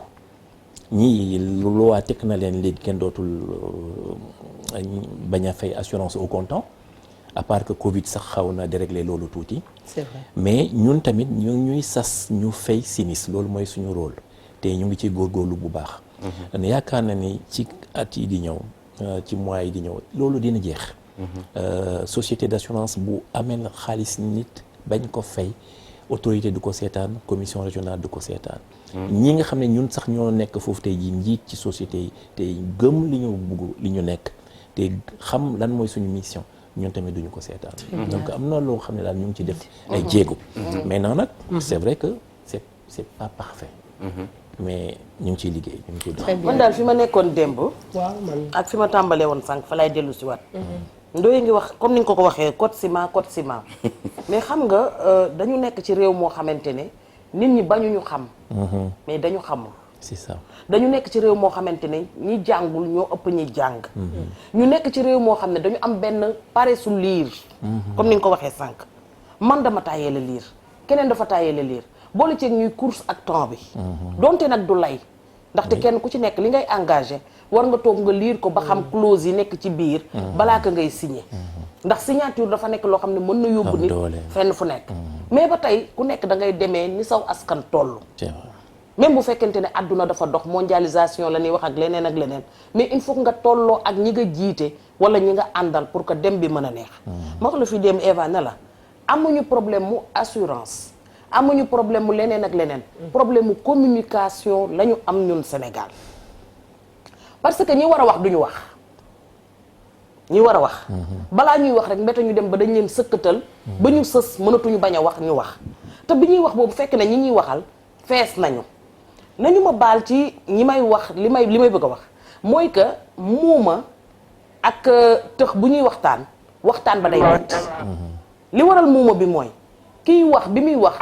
ñii loi teg na leen léegi kenn dootul bañ a fay assurance au comptant à part que Covid sax xaw na dérégler loolu tuuti.
c'est vrai
mais ñun tamit ñuy sas ñu fay sinistre loolu mooy suñu rôle te ñu ngi ci góorgóorlu bu baax. yaakaar na ni ci at yi di ñëw ci mois yi di ñëw loolu dina jeex. société d'assurance bu amee xaalis nit bañ ko fay autorité du ko seetaan commission régionale du ko seetaan. ñi nga xam ne ñun sax ñoo nekk foofu tey jii njiit ci société yi te gëm li ñu bugg li ñu nekk te xam lan mooy suñu mission. ñun tamit duñu ko seetaan donc am na loo xam ne daal ñu ngi ci def ay jéego maintenant nag c'est vrai que c'est pas parfait mais ñu ngi ciy liggéey ñu ngi ciy dox
man daal fi ma nekkoon démb
waaw man
ak fi ma tàmbalee woon sànq fa lay dellu si waat Ndoye ngi wax comme ni nga ko waxee code ciment mais xam nga dañu nekk ci réew moo xamante ne nit ñi bañuñu xam mais dañu xamul
c'est ça
dañu nekk ci réew moo xamante ne ñi jàngul ñoo ëpp ñi jàng ñu nekk ci réew moo xam ne dañu am benn paresu liir comme ni nga ko waxee sànq man dama tàyyee la liir keneen dafa tàyyee la liir boole ceeg ñuy course ak temps bi donte nag du lay ndaxte kenn ku ci nekk li ngay engagé war nga toog nga liir ko ba xam clause yi nekk ci biir balaa ka ngay signé ndax signature dafa nekk loo xam ne mën na yóbbu nit fenn fu nekk mais ba tey ku nekk da ngay demee ni saw askan toll même bu fekkente ne àdduna dafa dox mondialisation la ñuy wax ak leneen mais il faut nga tolloo ak ñi nga jiite wala ñi nga àndal pour que dem bi mën a neex ma wax la fi dem Eva ne la amuñu problème mu assurance amuñu problème mu leneen ak leneen problème mu communication la ñu am ñun Sénégal parce que ñi war a wax duñu wax ñi war a wax balaa ñuy wax rek mbete ñu dem ba dañ leen sëkkatal ba ñu sës mënatuñu bañ a wax ñu wax te bi ñuy wax boobu fekk na ñi ñuy waxal fees nañu ma baal ci ñi may wax li may bëgg a wax mooy que muuma ak tëx bu ñuy waxtaan ba day metti li waral muuma bi mooy kiy wax bi muy wax.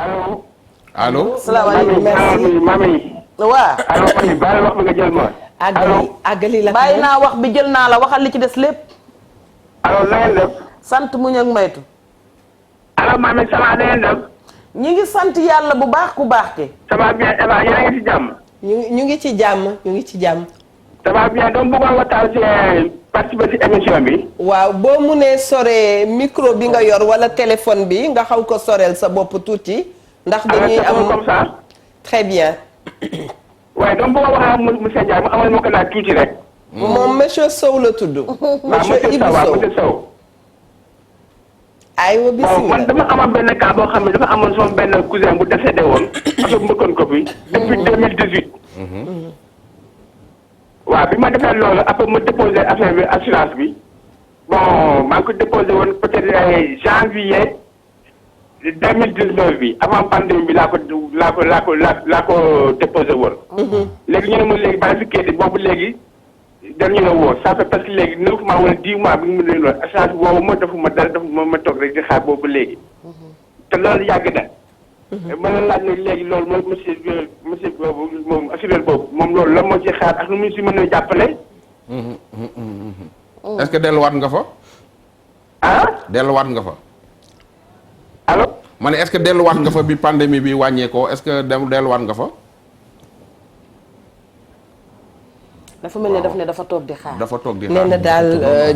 allo.
salaamaaleykum
merci mami.
waaw.
allo bàyyi wax bi nga jël ma.
àggali la.
bàyyi naa wax bi jël naa la waxal li ci des lépp.
allo na ngeen def.
sant muñ ak maytu.
allo mami ça va na ngeen def.
ñi ngi sant yàlla bu baax ku baax ki.
ça va bien Eva yéen a ngi ci jàmm.
ñu ngi ci jàmm ñu ngi ci jàmm.
ça va bien donc bëggoon waxtaan ci participer ci émission bi.
waaw boo munee sore micro bi nga yor wala téléphone bi nga xaw ko soreel sa bopp tuuti. ndax dañuy am
comme ça.
très bien.
waaye donc bëggoon wax ak monsieur Ndiaye mu amal ma ko laaj tuuti rek.
moom monsieur Sow la tudd. monsieur Ibou Sow
monsieur Sow.
aywa bisimilah
man dama amoon benn cas boo xam ne dafa amoon sama benn cousin bu décédé woon. oto bu mbëkkoon ko fi. depuis 2018. waaw bi ma defee loolu après ma déposé affaire bi assurance bi bon maa ngi ko déposé woon peut-être janvier 2019 bi avant pandémie bi laa ko déposé woon. léegi ñu ne ma léegi bàyyi fi kayit boobu léegi dañu la woo ça fait parce que léegi 9 mois wala 10 mois bi nga mën leen lool assurance bi boobu ma defuma dara defuma ma toog rek di xaar boobu léegi. te loolu yàgg na. mën na laaj nag léegi loolu mooy monsieur boobu moom assureur boobu moom loolu la moo ci xaar ak nu mu si mën a jàppale.
est-ce que delluwaat nga fa.
ah.
delluwaat nga fa.
allo.
ma ne est-ce que delluwaat nga fa bi pandémie bi wàññeekoo est-ce que delluwaat nga fa.
dafa mel ne daf ne dafa toog di xaar.
dafa toog di xaar
nee na daal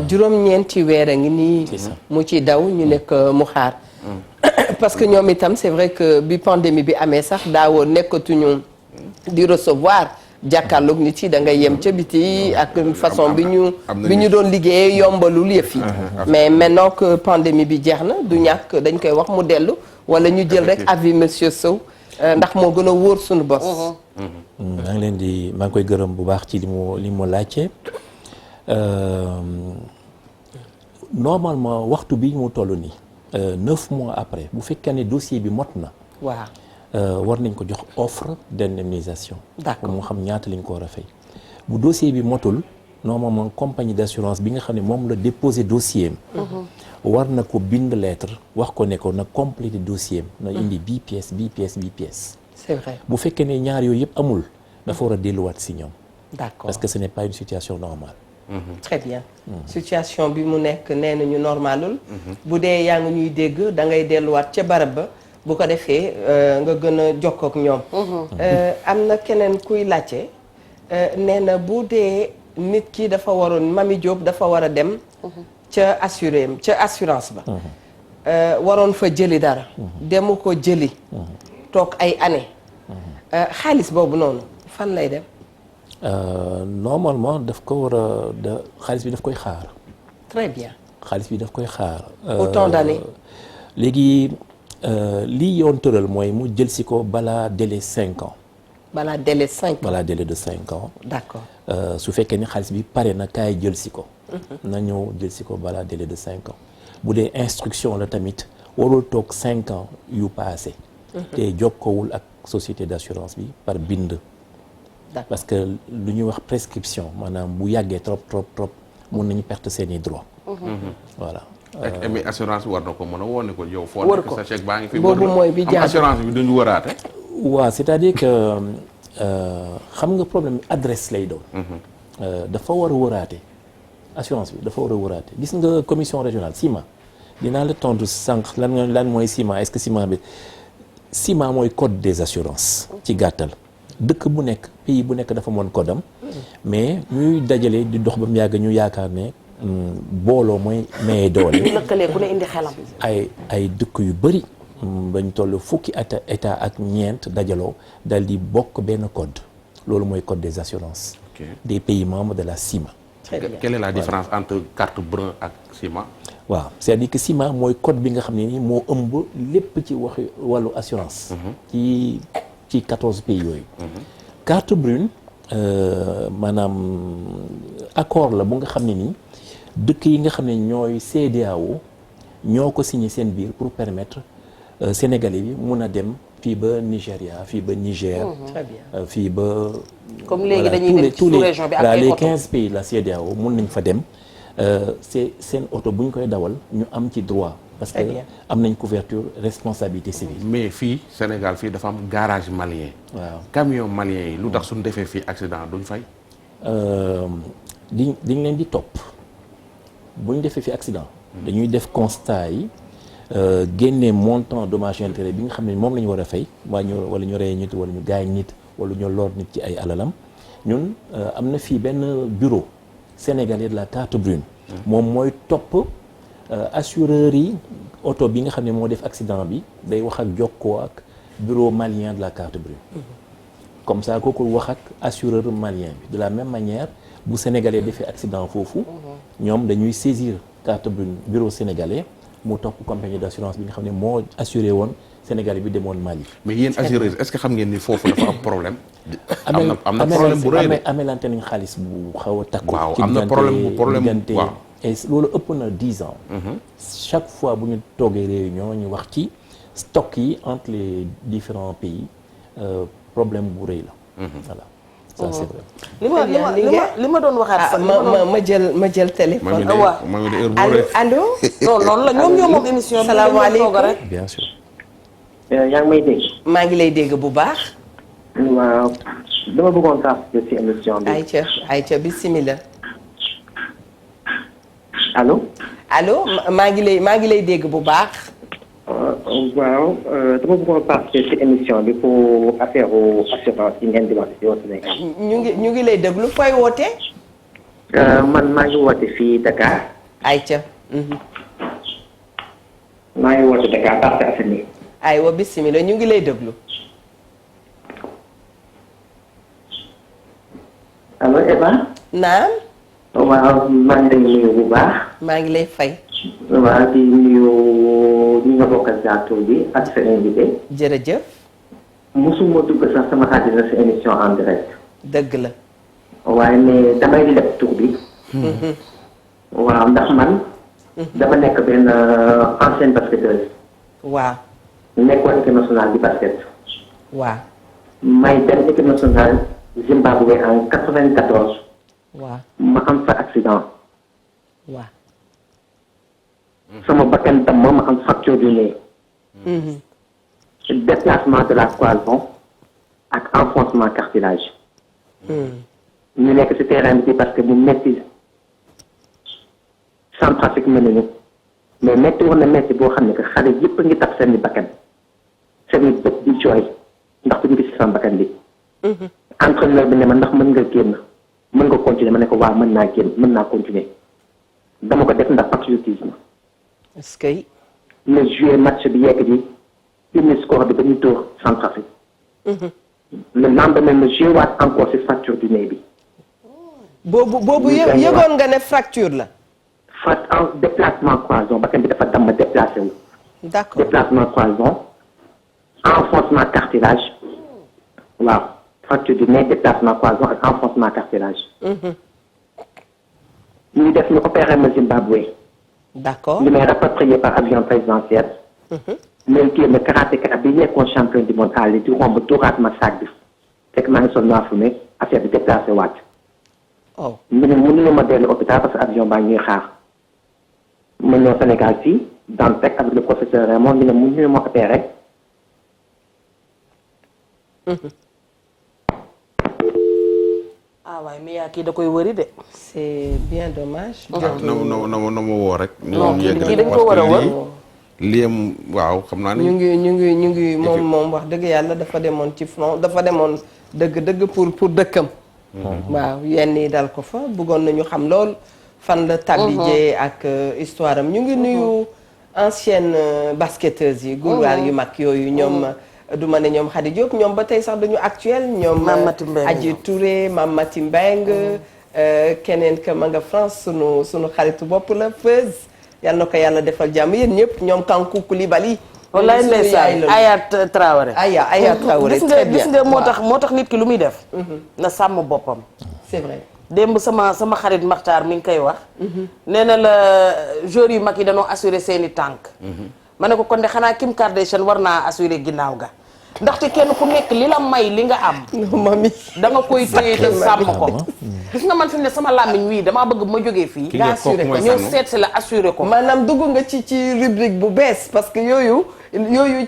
juróom-ñeenti weer a ngi nii. mu ci daw ñu nekk mu xaar. parce que ñoom itam c'est vrai que bi pandémie bi amee sax daawoo nekkatuñu di recevoir jàkkaarloog nit yi da ngay yem ca biti ak façon bi ñu doon liggéeyee yombalul yëf yi. mais maintenant que pandémie bi jeex na du ñàkk dañ koy wax mu dellu wala ñu jël rek avis monsieur Sow ndax moo gën a wóor suñu bos.
maa ngi koy gërëm bu baax ci li mu laajte normalement waxtu bi mu toll nii. 9 mois après bu fekkee ne dossier bi mot na.
waaw
war nañ ko jox offre d'indemnisation.
d'accord
mu xam ñaata lañ ko war a fay. bu dossier bi motul normalement compagnie d'assurance bi nga xam ne moom la déposé dossier am. war na ko bind lettre wax ko ne ko na compléter dossier am. na indi bii pièce.
c'est vrai
bu fekkee ne ñaar yooyu yëpp amul. dafa war a delluwaat si ñoom.
d'accord
parce que ce n'est pas une situation normale.
très bien situation bi mu nekk nee nañu normalul bu dee yaa ngi ñuy dégg da ngay delluwaat ca barab ba bu ko defee nga gën a jokkoo ak ñoom am na keneen kuy laajte nee na bu dee nit ki dafa waroon Mami Diop dafa war a dem ca assurance ba waroon fa jëli dara demu ko jëli toog ay année xaalis boobu noonu fan lay dem
normalement daf ko war a xaalis bi daf koy xaar.
très bien.
xaalis bi daf koy xaar.
autant d'années.
léegi lii yoon tëral mooy mu jël si ko balaa délai 5 ans.
balaa délai 5 ans.
balaa délai de 5 ans.
d'accord.
su fekkee ni xaalis bi pare na kaay jël si ko. na ñëw jël si ko balaa délai de 5 ans. bu dee instruction la tamit warul toog 5 ans yu passé. te jokkoowul ak société d'assurance bi par bind. parce que lu ñuy wax prescription maanaam bu yàggee trop mun nañu perte seeni droit. voilà.
ak mi assurance bi war na ko mën a woo ne ko yow. foo
wër
nekk
ko
sa chèque baa ngi fi.
boobu mooy bi
am assurance bi duñu wëraate.
waaw c'est-à-dire que xam nga problème adresse lay doon. dafa war a wëraate assurance bi dafa war a wëraate gis nga commission régionale CIMA dinaa la tontu sànq lan mooy CIMA est-ce que CIMA mooy code des assurances ci gàttal. dëkk bu nekk pays bu nekk dafa moon code am mais ñuy dajale di dox ba mu yàgg ñu yaakaar ne booloo mooy maye doole.
lëkkalee ku ne indi xelam.
ay dëkk yu bëri bañ toll fukki état ak ñeent dajaloo dal di bokk benn code loolu mooy code des assurances. des pays membres de la CIMA.
très bien.
Quelle est la différence entre carte brun ak CIMA.
waaw c'est-à-dire que CIMA mooy code bi nga xam ne ni moo ëmb lépp ci waxi wàllu assurance. ci 14 pays yooyu. carte brune maanaam accord la bu nga xam ne nii dëkk yi nga xam ne ñooy CEDEAO ñoo ko signé seen biir pour permettre Sénégalais bi mun a dem fii ba Nigéria fii ba Niger.
Très bien.
fii ba.
comme léegi
voilà,
dañuy dem ci sous-région bi ak ay
les
oto
15 pays de la CEDEAO mun nañ fa dem c'est seen oto bu ñu koy dawal ñu am ci droit. parce que
Très bien.
am nañ couverture responsabilité civile.
mais fii Sénégal fii dafa am garage malien.
waaw
camion malien yi lu tax suñu defee fii accident duñ fay.
diñ leen di topp bu ñu defee fi accident. dañuy def constat yi génne montant dommage intérêt bi nga xam ne moom la ñu war a fay wala ñu rey nit wala ñu gaañ nit wala ñu lor nit ci ay alalam ñun am na fii benn bureau sénégalais de la carte brune. moom mooy topp assureur yi oto bi nga xam ne moo def accident bi day wax ak jokkoo ak bureau malien de la carte brune. comme ça kooku wax ak assureur malien bi de la même manière bu sénégalais defee accident foofu ñoom dañuy saisir carte brune bureau sénégalais mu topp compagnie d'assurance bi nga xam ne moo assuré woon sénégalais bi demoon Mali.
mais yéen assureurs est-ce que xam ngeen ni foofu dafa am problème. am na problème bu rëy de.
amelante nañ xaalis bu xaw a takku.
waaw am na problème waaw.
et loolu ëpp na 10 ans. chaque fois bu ñu toogee réunion ñu wax ci stock yi entre les différents pays problème bu rëy la. voilà ça c'est vrai.
li ma doon waxaat.
ma jël téléphone.
mami de heure boo
allo.
non noonu la ñoom moom émission bi.
salaamaaleykum
rek.
bien sûr.
yaa ngi may dégg.
maa ngi lay dégg bu baax.
waaw dama bëggoon participer ci émission bi.
ayca bismillah.
allo.
allo maa ngi lay dégg bu baax.
waaw dama bëggoon participer ci émission bi pour affaire assurance yi ngeen di wax ci Sénégal.
ñu ngi lay déglu fooy woote.
man maa ngi woote fii Dakar.
ayca.
maa ngi woote Dakar Parcelles Assainies.
aywa bismillah ñu ngi lay déglu.
allo Eva.
naam.
waaw maa ngi lay nuyu bu baax.
maa ngi lay fay.
waaw di nuyu ñi nga bokkal plateau bi ak sa invité.
jërëjëf.
musuma dugg sax sama àddina sa émission en direct.
dëgg la.
waaye mais damay leb tur bi. waaw ndax man. dama nekk benn ancienne basketteuse.
waaw.
nekkoon équipe nationale di basket.
waaw.
may dem équipe nationale Zimbabwe en 94.
waaw.
ma am fa accident.
waaw.
sama bakkan tam ma am fracture du nez. déplacement de la cloison ak enfoncement cartilage. ñu nekk ci terrain bi parce que bu métti Centrafrique mel nañu mais métti woon na métti boo xam ne que xale yëpp a ngi tax seen i bakkan seen i bët di jooy ndax duñu gis sama bakkan bi. entraîneur bi ne ma ndax mën nga génn mën nga continuer ma ne ko waaw mën naa génn mën naa continuer dama ko def ndax patriotisme.
est-ce que.
ma joué match bi yegg di indi score bi ba ñu dóor Centrafrique. le lendemain ma joué waat encore ci fracture du nez bi.
boobu yëgoon nga ne fracture la.
en déplacement cloison bakkan bi dafa damm déplacé wu.
d'accord
déplacement cloison enfoncement cartilage waaw fracture du nez déplacement cloison ak enfoncement cartilage. ñu def ñu opéré ma Zimbabwe.
d'accord
ñu may rapatrié par avion présidentiel. mais génn karatéka bi nekkoon champion du monde àll di romb dóoraat ma sac bi fekk maa ngi sol noir fumé affaire bi déplacé waat.
oh
ñu ne mënuñu ma dellu hôpital parce que avion baa ñuy xaar. ma ñëw Sénégal fii Dantec avec le professeur Raymond ñu ne mënuñu ma opéré.
waaye mais yaa kii da koy wëri de.
c'est bien dommage.
na ma woo rek.
non kii dañ ko war a wër.
liem waaw xam naa ni.
ñu ngi moom wax dëgg yàlla dafa demoon ci front dafa demoon dëgg pour dëkkam. waaw yenn yi dal ko fa bëggoon nañu xam lool fan la tabijee ak histoire am ñu ngi nuyu ancienne basketteuse yi. gulwaar yu mag yooyu ñoom. du ma ne ñoom Khady Diop ñoom ba tey sax dañu actuel ñoom. Adji Touré Mame Mati Mbengue keneen ka ma nga France sunu xaritu bopp la Feuz. yal na ko yàlla defal jàmm yéen ñëpp ñoom Kankou Koulibaly.
wallaay ndeysaan Aya Traoré.
Aya Traoré très bien
gis nga moo tax nit ki lu muy def. na sàmm boppam.
c'est vrai.
démb sama xarit Makhtar mi ngi koy wax. nee na la joueurs yu mag yi dañoo assurer seeni tànk. ma ne ko kon de xanaa Kim Kardashian war naa assuré ginnaaw ga ndaxte kenn ku nekk li la may li nga am
mami
da nga koy téye te sàmm ko gis nga man fi mu ne sama làmmiñ wii damaa bëgg ma jógee fii
Ki nga
assuré
kooku
ko
mooy
ñëw
sànnu.
seet si la assuré ko
maanaam dugg nga ci rubrique bu bees parce que yooyu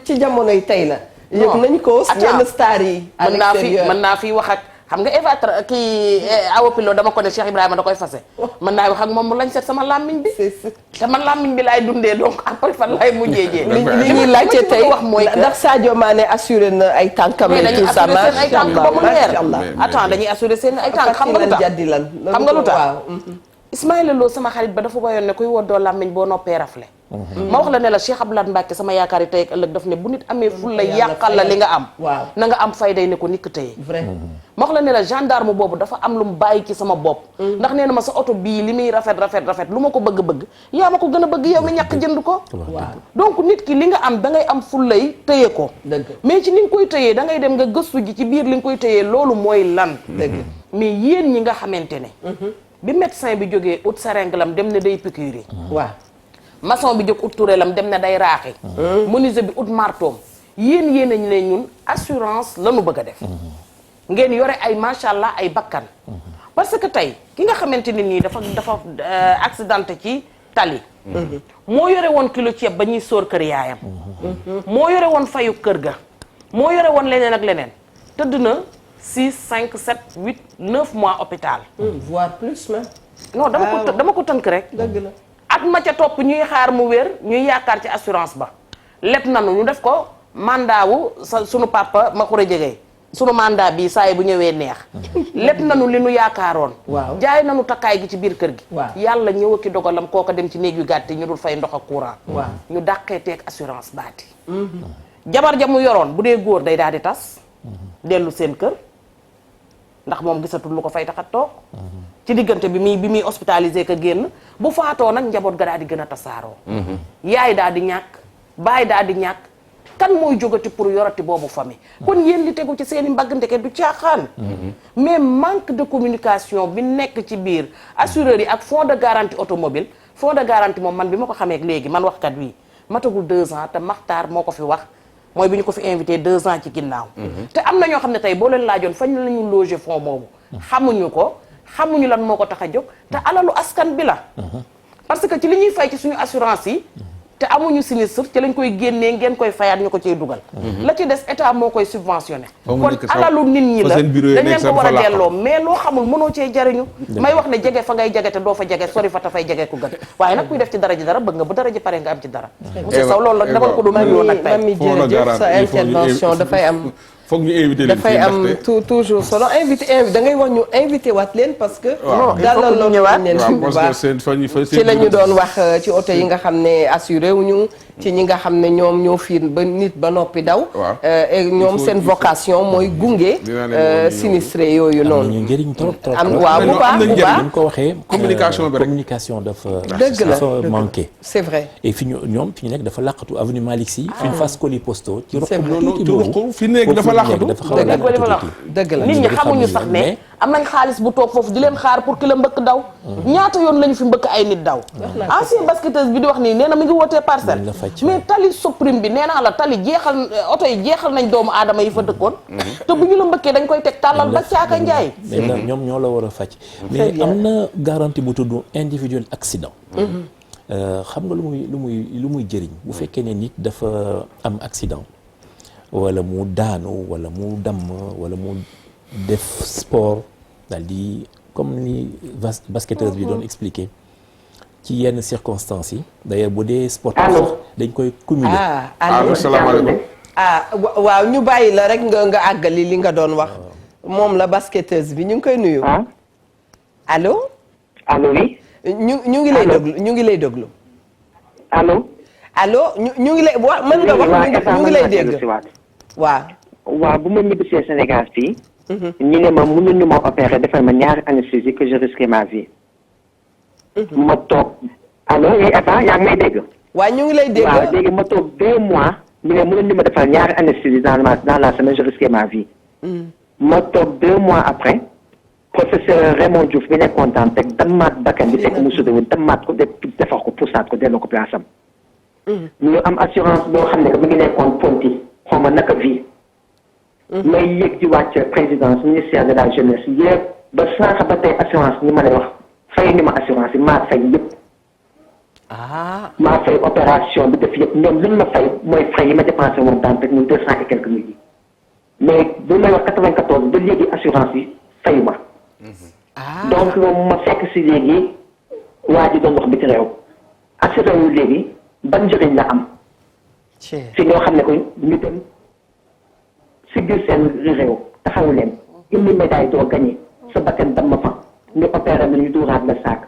ci jamonoy tey la yëg nañ ko yenn star yi à l'extérieur
mën naa fi wax ak xam nga Eva kii Awa Pilo dama ko ne Cheikh Ibrahima da koy fase mën naa wax ak moom mu lañ seet sama làmmiñ bi te man làmmiñ bi laay dundee donc après fan laay mujjee jee
li ñuy laajte tey
wax mooy que
ndax Sadio Mané assuré na ay tànkam
mais dañuy
tout ça
assuré seen ay tànk ba mu leer
mais-
attends dañuy assuré seen ay tànk xam nga lu tax
jaddi lan
xam nga lu tax
waaw
Ismaïla Lo sama xarit ba dafa wayoon ne kuy woddoo làmmiñ boo noppee rafle ma wax la ne la Cheikh Abdoulaye Mbacke sama yaakaar yi tey ak ëllëg daf ne bu nit amee ful la yàqal la li nga am
waaw
na nga am fayday ne ko nikk tëye
vrai
ma wax la ne la gendarme boobu dafa am lu mu bàyyi ci sama bopp ndax nee na ma sa oto bii li muy rafet lu ma ko bëgg-bëgg yaa ma ko gën a bëgg yow mi ñàkk jënd ko
waaw
donc nit ki li nga am da ngay am fullay tëye ko
dëgg
mais ci ni nga koy tëyee da ngay dem nga gëstu ji ci biir li nga koy tëyee loolu mooy lan
dëgg
mais yéen ñi nga xamante ne bi médecin bi jógee ut seringue dem ne day piqûre yi
waaw
maçon bi jóg ut turelam dem ne day raaxi menuisier bi ut martoom yéen nañ ne ñun assurance la ñu bëgg a def ngeen yore ay macha allah ay bakkan parce que tey ki nga xamante ne nii dafa accidenté ci tali moo yore woon kilo ceeb ba ñuy sóor kër yaayam moo yore woon fayu kër ga moo yore woon leneen ak leneen tëdd na 6 5 7 8 9 mois hôpital
voire plus même
non dama ko tënk rek
dëgg la
at ma ca topp ñuy xaar mu wér ñuy yaakaar ci assurance ba lépp nanu ñu def ko mandat wu sunu papa ma xure jegee sunu mandat bi saa yi bu ñëwee neex lépp nanu li nu yaakaaroon
waaw
jaay nanu takkaay gi ci biir kër gi
waaw
yàlla ñëw ki dogalam kooka dem ci néeg yu gàtt yi ñu dul fay ndox ak courant
waaw
ñu dàqee teeg assurance baati jabar ja mu yoroon bu dee góor day daal di tas dellu seen kër ndax moom gisatul lu ko fay taxat toog ci diggante bi muy hospitalisé ka génn bu faatoo nag njaboot ga daal di gën a tasaaroo yaay daal di ñàkk baay daal di ñàkk kan mooy jógati pour yorati boobu famille kon yéen li tegu ci seen i mbagg ndeke du caaxaan mais manque de communication bi nekk ci biir assureurs yi ak fonds de garantie automobile fonds de garantie moom man bi ma ko xamee léegi man waxkat wi matagul 2 ans te Maxtaar moo ko fi wax mooy bi ñu ko fi invité 2 ans ci ginnaaw te am na ñoo xam ne tey boo leen laajoon fañ la ñu loger fonds moomu xamuñu ko xamuñu lan moo ko tax a jóg te alalu askan bi la parce que ci li ñuy fay ci suñu assurance yi te amuñu sinistre ci lañ koy génnee ngeen koy fayaat ñu ko ciy dugal la ci des état moo koy subventionné kon alalu nit ñi la dañ leen ko war a delloo mais loo xamul mënoo cee jariñu may wax ne jege fa ngay jege te doo fa jege sori fa te fay jege ku gën waaye nag kuy def ci dara ji dara bëgg nga bu dara ji pare nga am ci dara monsieur Sow loolu la dama ko doon nuyoo nag tey
mami jërëjëf sa intervention dafay am
foog ñu invité leen
dafay am toujours solo invité da ngay wax ñu invité waat leen parce que dalal loolu ñëwaat leen bu baax ci la ñu doon wax ci oto yi nga xam ne assuré wuñu ci ñi nga xam ne ñoom ñoo fiir ba nit ba noppi daw et ñoom seen vocation mooy gunge sinistré yooyu noonu
ñu njëriñ trop trop
am waaw bu baax bu baax
ñu ko waxee
communication bi rek
communication dafa
dëgg la
manqué
c'est vrai
et fi ñu ñoom fi ñu nekk dafa laqatu avenue Malick Sy fi ñu fas colis postaux ci roq
ci ruq fi nekk dafa laqatu
dëgg la
nit ñi xamuñu sax ne am nañ xaalis bu toog foofu di leen xaar pour ki la mbëkk daw ñaata yoon lañu fi mbëkk ay nit daw ancien basketteuse bi di wax nii nee na mi ngi wootee parcelle mais tali Soprim bi nee naa la tali jeexal oto yi jeexal nañ doomu aadama yi fa dëkkoon te bu ñu la mbëkkee dañ koy teg tàllal ba caaka njaay
mais ñoom ñoo la war a faj mais am na garantie bu tudd individuel accident xam nga lu muy jëriñ bu fekkee ne nit dafa am accident wala mu daanu wala mu damm wala mu def sport daal di comme ni basketteuse bi doon expliquer ci yenn circonstances yi d'ailleurs bu dee sportif dañ koy cumuler.
allo
salaamaaleykum.
waaw ñu bàyyi la rek nga àggali li nga doon wax moom la basketteuse bi ñu ngi koy nuyu. allo.
allo oui.
ñu ngi lay déglu ñu ngi lay déglu.
allo.
allo ñu ngi lay wax mën nga wax ñu ngi lay dégg. waaw
bu ma ñibbisee Sénégal fii. ñu ne ma mënuñu ma opérer defal ma ñaari anesthésie que je risquais ma vie. ma toog allo yaa ngi may dégg.
waaw ñu ngi lay dégg.
waaw léegi ma toog 2 mois ñu ne mënuñu ma defal ñaari anesthésie dans la semaine je risquais ma vie. ma toog 2 mois après professeur Raymond Diouf bi nekkoon daan teg dammaat bakkan bi teg mu sudawul dammaat ko defar ko pusaat ko delloo ko place am. ñu am assurance boo xam ne que mu ngi nekkoon Ponty xaw ma naka vie. may yëg di wàcc présidence ministère de la jeunesse yëpp ba sànq ba tey assurance ni ma lay wax fay ni ma assurance yi maa fay yëpp. maa fay opération bi def yëpp ñoom li ma fay mooy frais yi ma dépensé woon daan teg muy 200 et quelques mille yi mais bu may wax 94 ba léegi assurance yi fay ma. donc ma fekk si léegi waa ji doon wax biti réew assuré wu léegi ban njëriñ la am. si ñoo xam ne ko ñu dem si biir seen réew taxawu leen indi médaille doo gagné sa bakkan dama fa ñu opéré la ñu duuraat la saak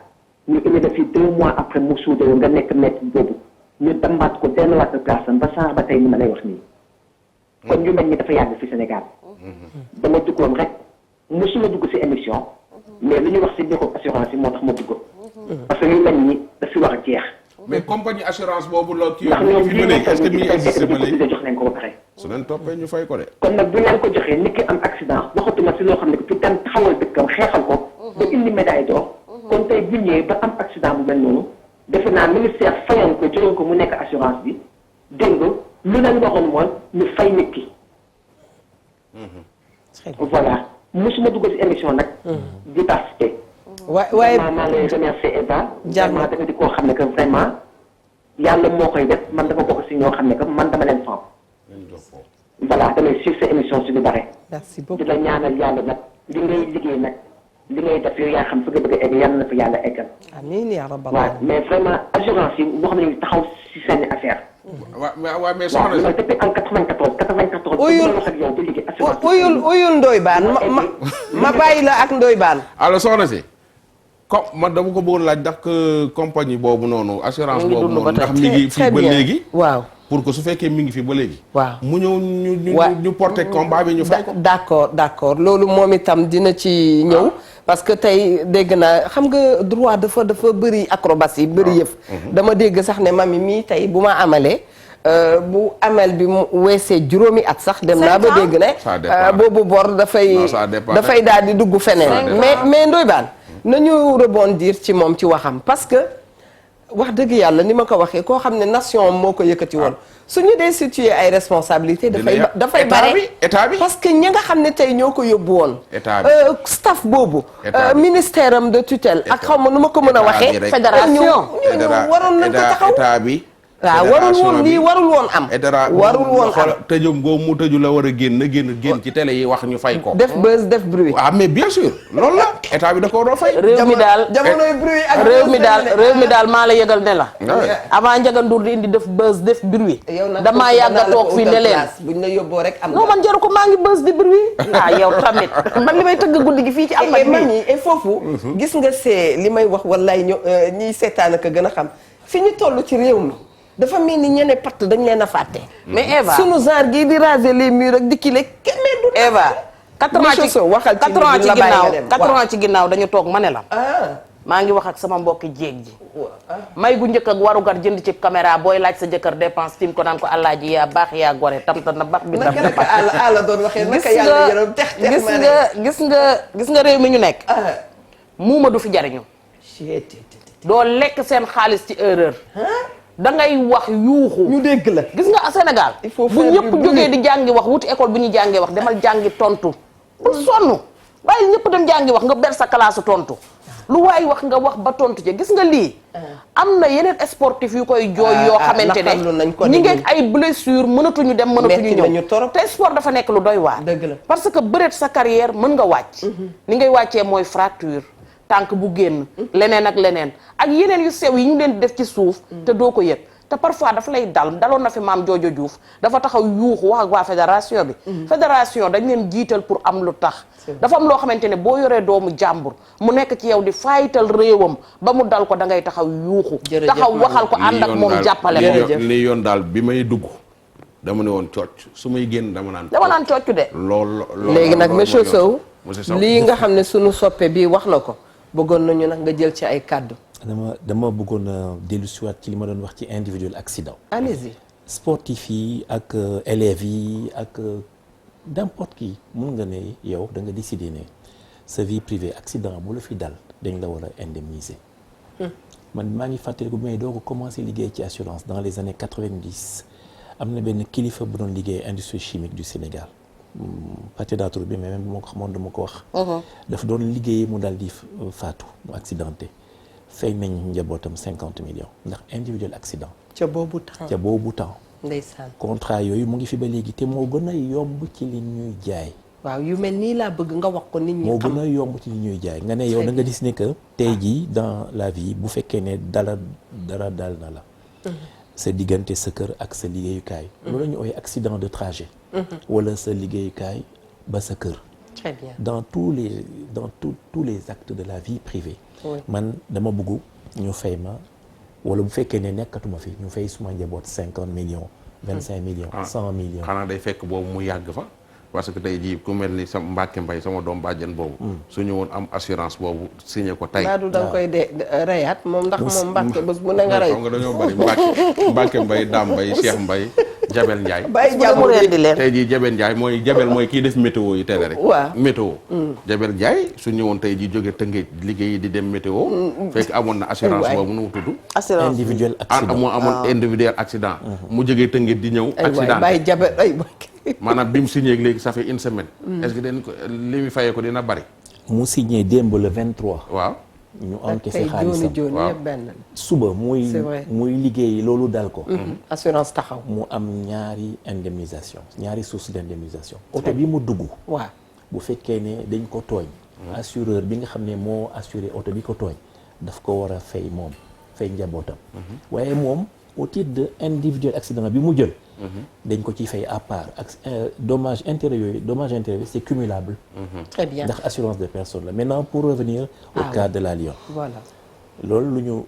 ñu indi la fi 2 mois après mu suude nga nekk métti boobu ñu dambaat ko delluwaat sa place am ba saa ba tey ni ma lay wax nii. kon ñu mel ni dafa yàgg fi Sénégal. dama duggoon rek mosuma dugg si émission mais li ñuy wax si mbirum assurance yi moo tax ma duggoon. parce que ñu mel ni daf fi war a jeex.
mais compagnie assurance boobu la kii
ndax ñoom
fi ba léegi est-ce que mi ngi existé ba léegi
jox leen ko ba pare.
su leen toppee ñu fay ko de.
kon nag bu leen ko joxee nit ki am accident waxatuma si loo xam ne pour dem taxawal dëkkam xeexal ko. ba indi médaille d'or. kon tey bu ñëwee ba am accident bu mel noonu defe naa ministère fayoon ko jëloon ko mu nekk assurance bi dégg nga lu leen waxoon woon ñu fay nit ki. voilà mosuma dugg si émission nag. di participer.
waaye
maa lay remercier Eva. vraiment dafa di koo xam ne que vraiment yàlla moo koy def man dafa bokk si ñoo xam ne que man dama leen faaw. voilà damay suivre sa émission si lu bare.
merci beaucoup
di la ñaanal yàlla nag li ngay liggéey nag li ngay def yow yaa xam fi nga bëgg a egg yàlla na fa yàlla eggal.
amiin yaa rabbal
waaw mais vraiment assurance yi wax nañu taxaw si seen affaire.
waaw mais soxna
waaw depuis en 94.
uyul
wax ak yow ba liggéey assurance.
uyul Ndoye Bane ma bàyyi la ak Ndoye Bane.
alors soxna si comme man dama ko bëggoon laaj ndax compagnie boobu noonu assurance boobu noonu ndax mi ngi fii ba léegi.
waaw
pour que su fekkee mi ngi fi ba léegi.
waaw
mu ñëw ñu porter combat bi ñu fay ko.
d'accord loolu moom itam dina ci ñëw. parce que tey dégg naa xam nga droit dafa bëri acrobatie bëri yëf. dama dégg sax ne mami mii tey bu ma amalee. bu amel bi mu weesee juróomi at sax dem naa ba dégg ne. boobu bor dafay daal di dugg feneen. mais Ndoye Bane nañu rebondir ci moom ci waxam parce que. wax dëgg yàlla ni ma ko waxee koo xam ne nation moo ko yëkkati woon su ñu dee situé ay responsabilité dafay bare
état bi
parce que ñi nga xam ne tey ñoo ko yóbbu woon staff boobu ministère am de tutelle ak xaw ma nu ma ko mën a waxee fédération ñu waroon nañ ko taxaw
état bi
waaw warul woon am warul woon am
tëjum googu mu tëju la war a génn ci télé yi wax ñu fay ko
def buzz def bruit
mais bien sûr loolu la état bi da ko war a fay
réew mi daal
jamonoy bruit ak
réew mi daal maa la yëgal ne la avant Ndiaga Ndour di indi def buzz def bruit damaa yàgg a toog fii ne leen
buñ la yóbboo rek am
non man jaru ko maa ngi buzz di bruit yow tamit man li may tëgg guddi gi fii ci almadi
man ñi et foofu gis nga see li may wax wallaay ñiy seetaan ak a gën a xam fi ñu toll ci réew mi dafa mel ni ñene patt dañ leen a fàtte.
mais Eva
sunu genre gii di raser les murs ak di kii mais du.
Eva 4 ans ci ginnaaw dañu toog ma ne la. maa ngi wax ak sama mbokki jéeg ji. may gu njëkk ak warugar jënd ci caméra booy laaj sa jëkkër dépense tim ko naan ko alaaji yaa baax yaa gore tam na baax bi tam.
naka àlla doon waxee naka yàlla yërëm
gis nga réew mi ñu nekk. muuma du fi jariñu. doo lekk seen xaalis ci erreur. da ngay wax yuuxu
ñu dégg la
gis nga Sénégal bu ñëpp jógee di jàngi wax wuti école bu ñuy jàngee wax demal jàngi tontu bul sonn waaye ñëpp dem jàngi wax nga ber sa classe tontu lu waay wax nga wax ba tontu ci gis nga lii am na yeneen sportif yu koy jooy yoo xamante ne ñi ngeeg ay blessure mënatuñu dem mënatuñu ñëw te sport dafa nekk lu doy waar parce que bëreet sa carrière mën nga wàcc ni ngay wàccee mooy fracture tànk bu génn leneen ak leneen ak yeneen yu sew yi ñu leen def ci suuf te doo ko yëg te parfois dafa lay daloon na fi maam Joojo Diouf dafa taxaw yuuxu wax ak waa fédération bi fédération dañ leen jiital pour am lu tax dafa am loo xamante ne boo yoree doomu jàmbur mu nekk ci yow di fayital réewam ba mu dal ko da ngay taxaw yuuxu taxaw waxal ko ànd ak moom jàppale ko
li yoon daal bi may dugg dama ne woon cooc su may génn dama naan
cooc de
lool
léegi nag monsieur Sow lii nga xam ne sunu soppe bi wax na ko bëggoon nañu nag nga jël ci ay kàddu.
dama bëggoon a dellu siwaat ci li ma doon wax ci individuel accident.
allez-y.
sportif yi ak élèves yi ak n'importe qui mun nga ne yow da nga décider ne sa vie privée accident bu la fi dal dañ la war a indemniser man maa ngi fàttaliku bi may doo ko commencé liggéey ci assurance dans les années 90 am na benn kilifa bu doon liggéey industrie chimique du Sénégal patinatur bi mais même bu ma ko xamoon dama ko wax. dafa doon liggéey mu daal di faatu mu accidenté fay nañ njabootam 50 millions ndax individuel accident.
ca boobu temps
ca boobu temps.
ndeysaan
contrat yooyu mu ngi fi ba léegi te moo gën a yomb ci li ñuy jaay.
waaw yu mel nii laa bëgg nga wax ko nit ñi
moo
xam.
gën a yomb ci li ñuy jaay nga ne yow da nga gis ne que tey jii dans la vie bu fekkee ne dara dal na la. sa diggante sa kër ak sa liggéeyukaay. loolu la ñu ooyee accident de trajet. wala sa liggéeyukaay ba sa kër.
très bien
dans tous les actes de la vie privée.
Oui.
man dama bëgg ñu fay ma wala bu fekkee ne nekkatuma fi ñu fay suma njaboot 50 millions. 25 millions 100 millions.
xanaa day fekk boobu mu yàgg fa. parce que tey jii ku mel ni sama Mbacke Mbaye sama doom bàjjen boobu. su ñëwoon am assurance boobu signé ko tey.
Badou da nga koy reyaat moom ndax moom Mbacke bés bu ne nga rey.
xam nga dañoo bari Mbacke Mbaye Dame Mbaye Cheikh Mbaye Jabel Ndiaye.
bàyyi jàmm
di leen.
tey jii Jabel Ndiaye mooy kii def météo yi télé rek.
waaw
météo. Jabel Ndiaye su ñëwoon tey jii jóge Tëngéej liggéey di dem météo. fekk amoon na assurance boobu nu mu tudd.
assurance
individuel accident
moo amoon individuel accident. mu jógee Tëngéej di ñëw.
ay waay
accident
bàyyi jabel ay
maanaam bi mu signé léegi ça fait une semaine. est-ce que dañ ko li mu fayee ko dina bari.
mu signé démb le 23.
waaw.
ñu
ak
encaissé
tey
xaalisam
jooni
waaw.
yëpp benn.
suba
C'est vrai.
muy liggéey loolu dal ko.
assurance taxaw.
mu am ñaari indemnisation ñaari source d'indemnisation. oto bi mu dugg.
waaw
bu fekkee ne dañ ko tooñ. assureur bi nga xam ne moo assuré oto bi ko tooñ daf ko war a fay moom fay njabootam. waaye moom au titre de individuel accident bi mu jël. dañ ko ciy fay à part ak dommage intérêt yooyu dommage intérêt c'est cumulable.
très bien
ndax assurance de personne la maintenant pour revenir au cas de la Lyon.
voilà.
loolu ñu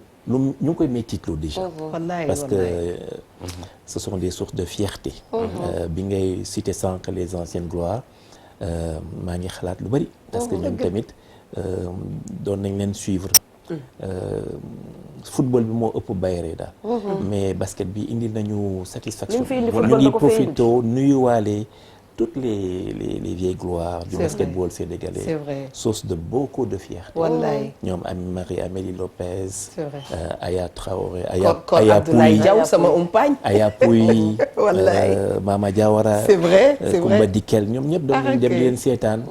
ngi koy méttitlu déjà.
wallaay
parce que
wallaay.
ce sont des sources de fierté. bi ngay citer sànq les anciennes gloires maa ngi xalaat lu bari. parce que ñoom tamit doon nañ leen suivre. football bi moo ëpp bayre daal. mais basket bi indi nañu satisfaction.
li mu fi indi
ñu
football
ngi
da ko fay indi.
profité nuyuwaale toutes les vieilles gloires du
C'est
basketball
vrai.
sénégalais.
C'est vrai.
source de beaucoup de fierté.
wallaay.
ñoom Marie-Amélie Lopez.
C'est vrai.
Aya Traoré.
kon Abdoulaye Diaw sama umpaañ.
Aya Pouy.
Wallaay.
Mama Diawara.
c'est vrai c'est
Kumba
vrai.
Dikel ñoom ñëpp doon nañ dem leen seetaan.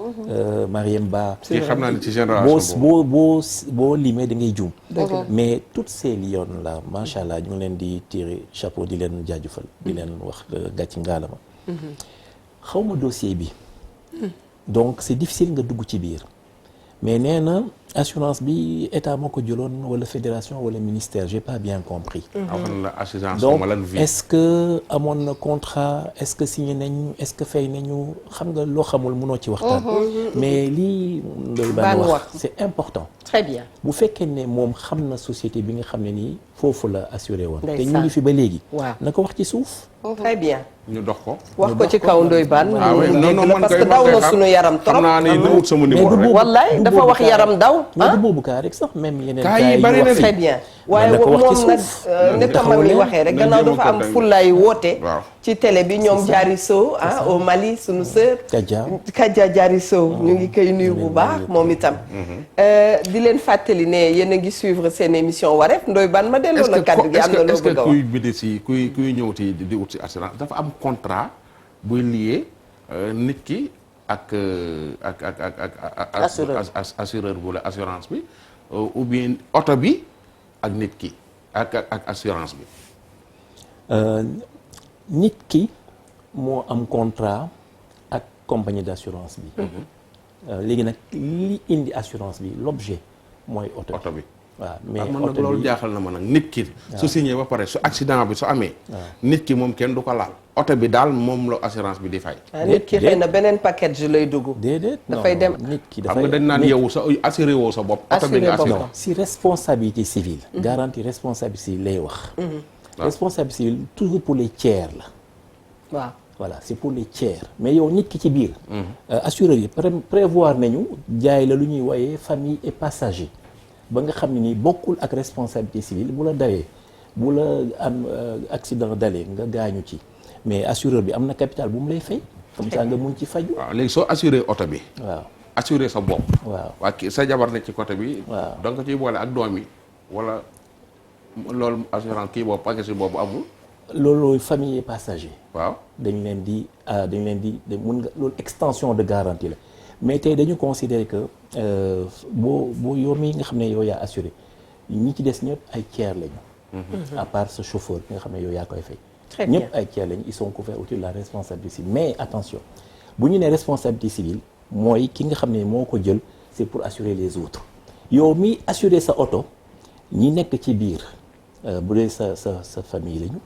Mariem Ba.
kii xam naa ne ci génération boobu.
boo limee da ngay juum. mais toutes ces lions là macha allah ñu ngi leen di tirer chapeau di leen jaajëfal. di leen wax gàcci ngaalama. xaw ma dossier bi. donc c'est difficile nga dugg ci biir. mais nee na assurance bi état moo ko jëloon wala fédération wala ministère j'ai pas bien compris.
waxoon la assurance
donc
ma lan vie.
est-ce que amoon na contrat est-ce que signé nañu est-ce que fay nañu xam nga loo xamul mënoo ci waxtaan. mais lii Ndoye Bane wax c'est important.
très bien.
bu fekkee ne moom xam na société bi nga xam ne nii foofu la assuré woon. te ñu
Ndeysaan.
ngi fi ba léegi.
waaw
na ko wax ci suuf.
très bien.
ñu dox ko.
wax ko ci kaw Ndoye Bane.
ah oui non non man
parce
kay
que daw na
xam
sunu yaram trop.
xam naa ne dina wut sama
mais
numéro
du
rek.
boobu
wallaay
du
dafa
boobu
wax
kaa
yaram daw.
mais du boobu kaa rek sax même yeneen
Kaa yi
kaa yi
bari
wax
na
fi.
très bien. waaye
na ko wax ci
moom nag
suuf.
ne tamam mi waxee rek
nañ
gannaaw
jéem a
dafa am
kontaan.
fullaay woote.
waaw.
ci télé bi ñoom Diary Sow au Mali sunu sœur. Kadja Diary Sow ñu ngi koy nuyu bu baax moom itam. di leen fàttali ne yéen a ngi suivre seen émission Wareef Ndoye Bane ma delloo la kaddu gi am na loo
est-ce que
bëgg a
kuy
wax.
bidi si kuy ñëw di ut si assurance dafa am contrat buy lié nit ki ak
Assureur.
assureur bu la assurance bi ou bien oto bi ak nit ki ak assurance bi.
nit ki moo am contrat ak compagnie d'assurance bi. léegi nag li indi assurance bi l'objet mooy oto
oto bi.
waaw mais
man nag
oto
loolu
bi
jaaxal na ma nag nit ki. su signé ba pare su accident bi su amee. nit ki moom kenn du ko laal. oto bi daal moom la assurance bi di fay.
nit ki xëy na beneen package lay dugg.
déedéet
dafay
non,
dem
nit ki
xam
dafay
nga dañ naan yow sa assuré woo sa bopp. oto bi nga
Assuré
assuré.
boppam.
si responsabilité civile garantie responsabilité civile lay wax responsabilité civile toujours pour les tiers la
waaw.
voilà c'est pour les tiers mais yow nit ki ci biir assureur yi prévoir nañu jaay la lu ñuy wooyee famille et passager ba nga xam ne nii bokkul ak responsabilité civile bu la dalee bu la am accident dalee nga gaañu ci mais assureur bi am na capital bu mu lay fay comme ça nga mun ci faju
waaw léegi soo assuré oto bi.
waaw
assuré sa bopp.
waaw
waa kii sa jabar ne ci côté bi.
Waaw.
donc ciy boole ak doom yi. wala loolu assurance kii boobu package boobu amul.
loolu famille et passager.
waaw
dañ leen di mun nga loolu extension de garantie la mais tey dañu considérer que boo yow mii nga xam ne yow yaa assuré ñi ci des ñëpp ay tiers lañu. à part ce chauffeur bi nga xam ne yow yaa koy fay.
Très bien.
ñëpp ay tiers lañu ils sont couverts au titre de la responsabilité civile mais attention bu ñu nee responsabilité civile mooy ki nga xam ne moo ko jël c'est pour assurer les autres yow mi assurer sa oto ñi nekk ci biir bu dee sa famille lañu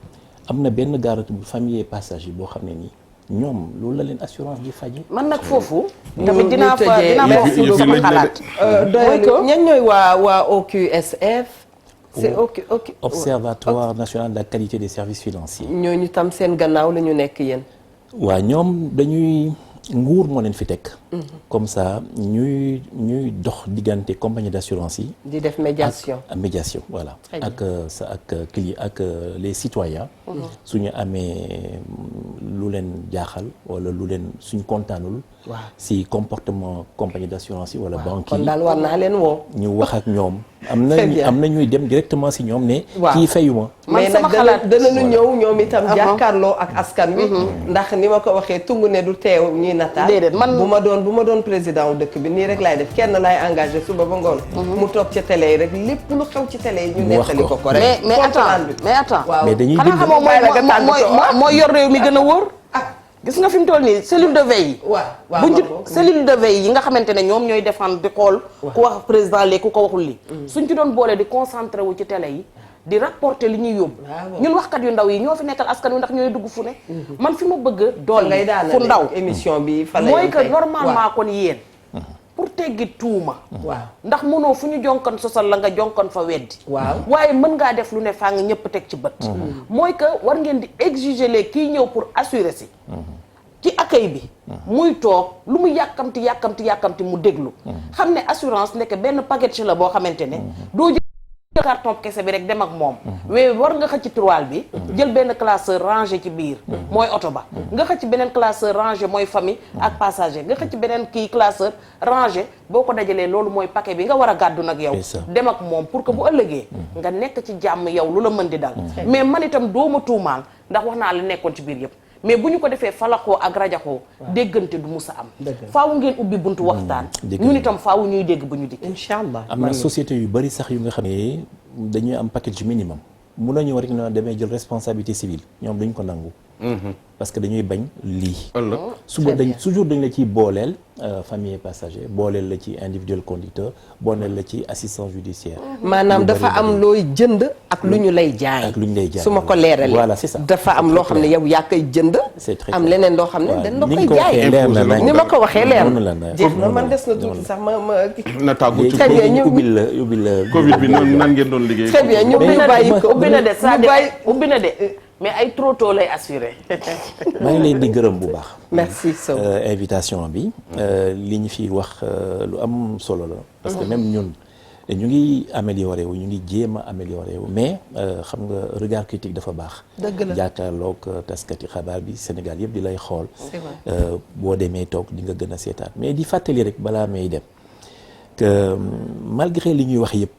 am na benn garantie bu famille et passager boo xam ne nii ñoom loolu la leen assurance di faji
man nag foofu.
ñu
tamit dinaa fa wax
yëf yi
sama
lañ
xalaat.
doy ñan ñooy waa OQSF. c'est ok
Observatoire national de la qualité des services financiers.
ñooñu tam seen gannaaw la ñu nekk yéen.
waa ñoom dañuy nguur moo leen fi teg. comme ça ñuy dox diggante compagnie d'assurance yi.
di def médiation.
ak médiation voilà.
Très bien.
ak client ak les citoyens. suñu amee lu leen jaaxal wala lu leen suñu kontaanul.
waaw
si comportement compagnie d'assurance yi wala banque
kon
yi.
daal war naa leen woo.
ñu wax ak ñoom.
Très bien.
am na ñuy dem directement si ñoom ne.
waaw
kii fayuma.
Man
mais
sama
nag
xalaat-
danañu ñëw ñoom itam jàkkaarloo ak askan wi. ndax ni ma ko waxee tungu ne du teew ñuy nataal.
Déedéet, man-
bu ma doon président wu dëkk bi nii rek laay def kenn laay engagé suba ba ngoon. mu toog ca télé yi rek lépp lu xew ci télé yi ñu
Mu wax
nettali
ko.
ko rek.
mais attends
waaw
mais dañuy
xanaa
bind.
xamoo
bàyyi la nga tàggatoo.
mooy yor réew mi gën a wóor.
ah
gis nga fi mu toll nii cellule de veille yi.
waaw
bu njëkk cellule de veille yi nga xamante ne ñoom ñooy défendre di xool. ku wax président léegi ku ko waxul lii. suñ ci doon boole di concentré wu ci télé yi. di rapporter li ñuy yóbbu.
waaw.
ñun waxkat yu ndaw yi ñoo fi nekkal askan wi ndax ñooy dugg fu ne. man fi ma bëgg a
ngay
dolli
daanale
fu ndaw.
émission bi fa la
mooy
yem
que
tey.
normalement kon yéen. pour teggi tuuma.
waaw
ndax mënoo fu ñu jonkan sosal la nga jonkan fa weddi.
waaw
waaye mën ngaa def lu ne faa nga ñëpp teg ci bët. mooy que war ngeen di exiger les kii ñëw pour assurer si. ci accueil bi. muy toog lu mu yàkkamti mu déglu. xam ne assurance nekk benn package la boo xamante ne. doo jël carton kese bi rek dem ak moom. mais war nga xëcc tiroir bi. jël benn classeur rangé ci biir. mooy oto ba. nga xëcc beneen classeur rangé mooy famille ak passager nga xëcc beneen kii classeur rangé boo ko dajalee loolu mooy paquet bi nga war a gàddu nag yow.
C'est ça.
dem ak moom pour que bu ëllëgee. nga nekk ci jàmm yow lu la mën di dal. mais man itam dooma tuumaal ndax wax naa la nekkoon ci biir yëpp. mais bu ñu ko defee falaxoo ak rajaxoo déggante du musa am. faaw ngeen ubbi buntu waxtaan.
dégg
ñun itam faaw ñuy dégg bu ñu dikk.
incha allah.
am na société yu bari sax yu nga xam ne dañuy am package minimum mun nañu war rek na demee jël responsabilité civile ñoom dañ ko nangu. parce que dañuy bañ lii.
ëllëg
suba toujours dañ la ciy booleel famille et passager booleel la ci individuel conducteur booleel la ci assistant judiciaire.
maanaam
lu
dafa
bari
am looy jënd ak lu ñu lay jaay.
ak lu ñu lay jaay
su ma ko leeralee.
voilà c'est ça.
dafa am loo xam ne yow yaa koy jënd.
c'est très
am
clair.
leneen loo xam ne dañ la
ni
koy
nga ko
jaay.
waxee leer na
ni ma ko waxee leer
noonu la
na. jeex na man des na tuuti sax ma.
na tàggu ci
Très bien,
léegi
ñu-
ubbil la
Covid bi nan ngeen doon liggéey.
Très bien ñu
Mais-
bàyyi ko
ubbi na de ça
ñu bàyyi.
ubbi na de mais ay trop tôt lay assuré.
maa ngi leen di gërëm bu baax.
merci Sow.
invitation bi li ñu fi wax lu am solo la parce que même ñun ñu ngi amélioré wu ñu ngi jéem a amélioré wu mais xam nga regard critique dafa baax.
Dëgg la.
jàkkaarloog taskati xabaar bi Sénégal yëpp di lay xool.
C'est vrai.
boo demee toog di nga gën a seetaan mais di fàttali rek balaa may dem que malgré li ñuy wax yëpp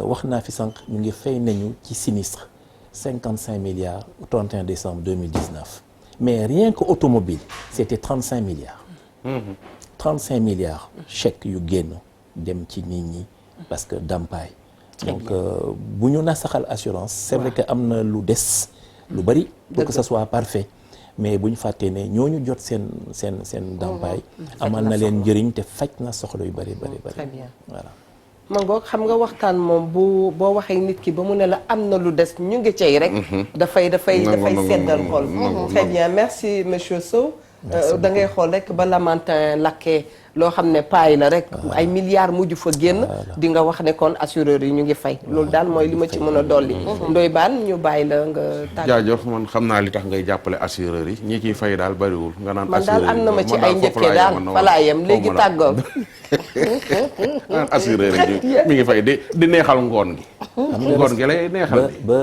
wax naa fi sànq ñu ngi fay nañu ci sinistre 55 milliards au 31 décembre 2019 mais rien que automobile c'était 35 milliards. 35 milliards chèques yu génn dem ci nit ñi parce que dampaay. donc bu ñu nasaxal assurance c'est vrai que am na lu des lu bari pour que ça soit parfait mais bu ñu fàttee ne ñooñu jot seen dampaay amal na leen njëriñ te faj na soxla yu bari
Très bien.
voilà.
mangoog xam nga waxtaan moom boo waxee nit ki ba mu ne la am na lu des ñu ngi cay rek. dafay seddal xol. Très bien merci monsieur Sow. da ngay xool rek ba Lamantin lakkee loo xam ne paay la rek. ay milliards mujj fa génn. di nga wax ne kon assureurs yi ñu ngi fay. loolu daal mooy li ma ci mën a dolli. Ndoye Bane ñu bàyyi la nga tàgg.
jaajëf man xam naa li tax ngay jàppale assureurs yi ñi ciy fay daal bariwul nga naan
man daal
assureurs
am
yi
na ma ci
man
ay
foofu
njëkkee
laa
daal
yemoon na
fa laa yem léegi
xaw ma nag.
tàggoo.
assureur yi mi ngi fay di neexal ngoon gi. ngoon gi lay neexal.
ba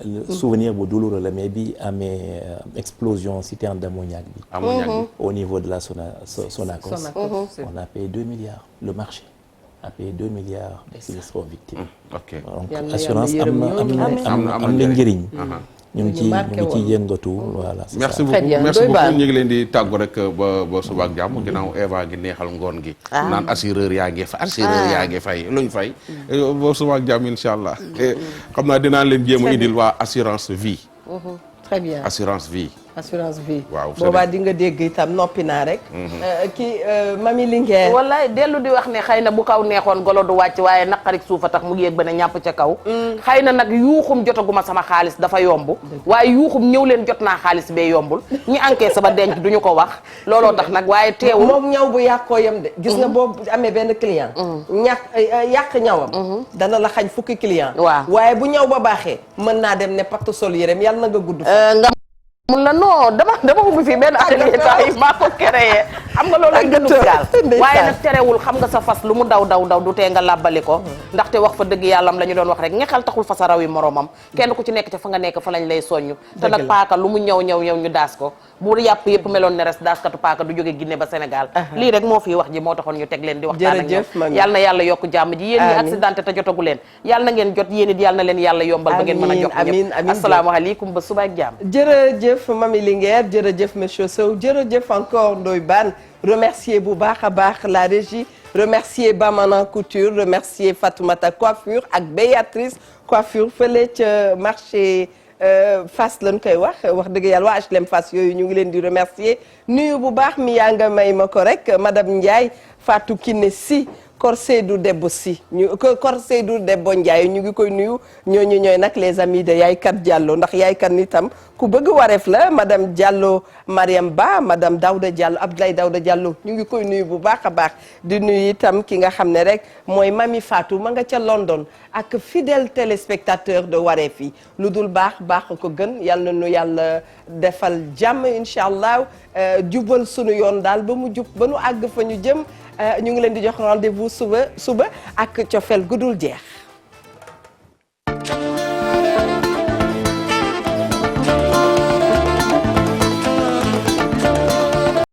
le souvenir bu douloureux la mais bi amee explosion citerne d'ammoniac bi.
amuñu
au niveau de la Sonacos.
Sonacos,
on a payé 2 milliards le marché. a payé 2 milliards de sinistres aux victimes.
ok
donc
Yàlla
assurance am na njëriñ. ñu ngi ciy yëngatu voilà.
merci
Très bien.
beaucoup merci
Ndoye
beaucoup
Bane.
ñu ngi leen di tàggu rek ba suba ak jàmm ginnaaw Eva ngi neexal ngoon gi. naan assureur yaa ngi fa assureur yaa ngi fay luñ fay. ba suba ak jàmm incha allah. xam naa dinaa leen jéem a indil waa assurance vie.
très bien
assurance vie.
assurance vie.
waaw
boobaa di nga dégg itam noppi naa rek. kii Mami Linguère.
wallaay dellu di wax ne xëy na bu kaw neexoon golo du wàcc waaye naqarik suufa tax mu yéeg ba ne ñàpp ca kaw. xëy na nag yuuxum jotaguma sama xaalis dafa yomb. waaye yuuxum ñëw leen jot naa xaalis bee yombul. ñi encaissé ba denc duñu ko wax. looloo tax nag waaye teewul.
moom ñaw bu yàqoo yam de. gis nga boo amee benn client. yàq ñawam. dana la xañ fukki client.
waaw
waaye bu ñaw ba baaxee mën naa dem ne patt sol yérem yàlla na nga gudd.
mun la non dama ubbi fii benn atelier taay maa ko créé xam nga loolu ay gënu gaal waaye nag terewul xam nga sa fas lu mu daw du tee nga làbbali ko ndaxte wax fa dëgg yàlla am la ñu doon wax rek ngexal taxul fa sa raw yi moromam kenn ku ci nekk ca fa nga nekk fa lañ lay soññ te nag paaka lu mu ñëw ñu daas ko bu yàpp yëpp meloon ne res daaskatu paaka du jóge Guinée ba Sénégal lii rek moo fii wax ji moo taxoon ñu teg leen di waxtaan ak ñoom yàlla na yàlla yokk jàmm ji yéen ñi accidenté te jotagu leen yàlla na ngeen jot yéen it yàlla na leen yàlla yombal ba ngeen mën a jox ñëpp asalaamaaleykum ba suba ak jàmm
jërëjëf Mami Linguère jërëjëf monsieur Sow jërëjëf encore Ndoye Bane remercier bu baax a baax la régie remercier Bamanan Couture remercier Fatoumata Coiffure ak Béatrice Coiffure fële ca marché Fass lañ koy wax dëgg yàlla waa HLM Fass yooyu ñu ngi leen di remercier nuyu bu baax mi yaa nga may ma ko rek madame Ndiaye Fatou Kiné Sy Korseydou Debbo Sy Korseydou Debbo Ndiaye ñu ngi koy nuyu ñooñu ñooy nag les amis de Yaaykat Diallo ndax Yaaykat itam ku bëgg wareef la madame Diallo Mariam Ba madame Daouda Diallo Abdoulaye Daouda Diallo ñu ngi koy nuyu bu baax a baax di nuyu itam ki nga xam ne rek mooy Mami Fatou ma nga ca London ak fidèle téléspectateur de wareef yi lu dul baax ko gën yal na nu yàlla defal jàmm incha allah jubal sunu yoon daal ba mu jub ba nu àgg fa ñu jëm ñu ngi leen di jox rendez-vous suba ak cofeel gudul jeex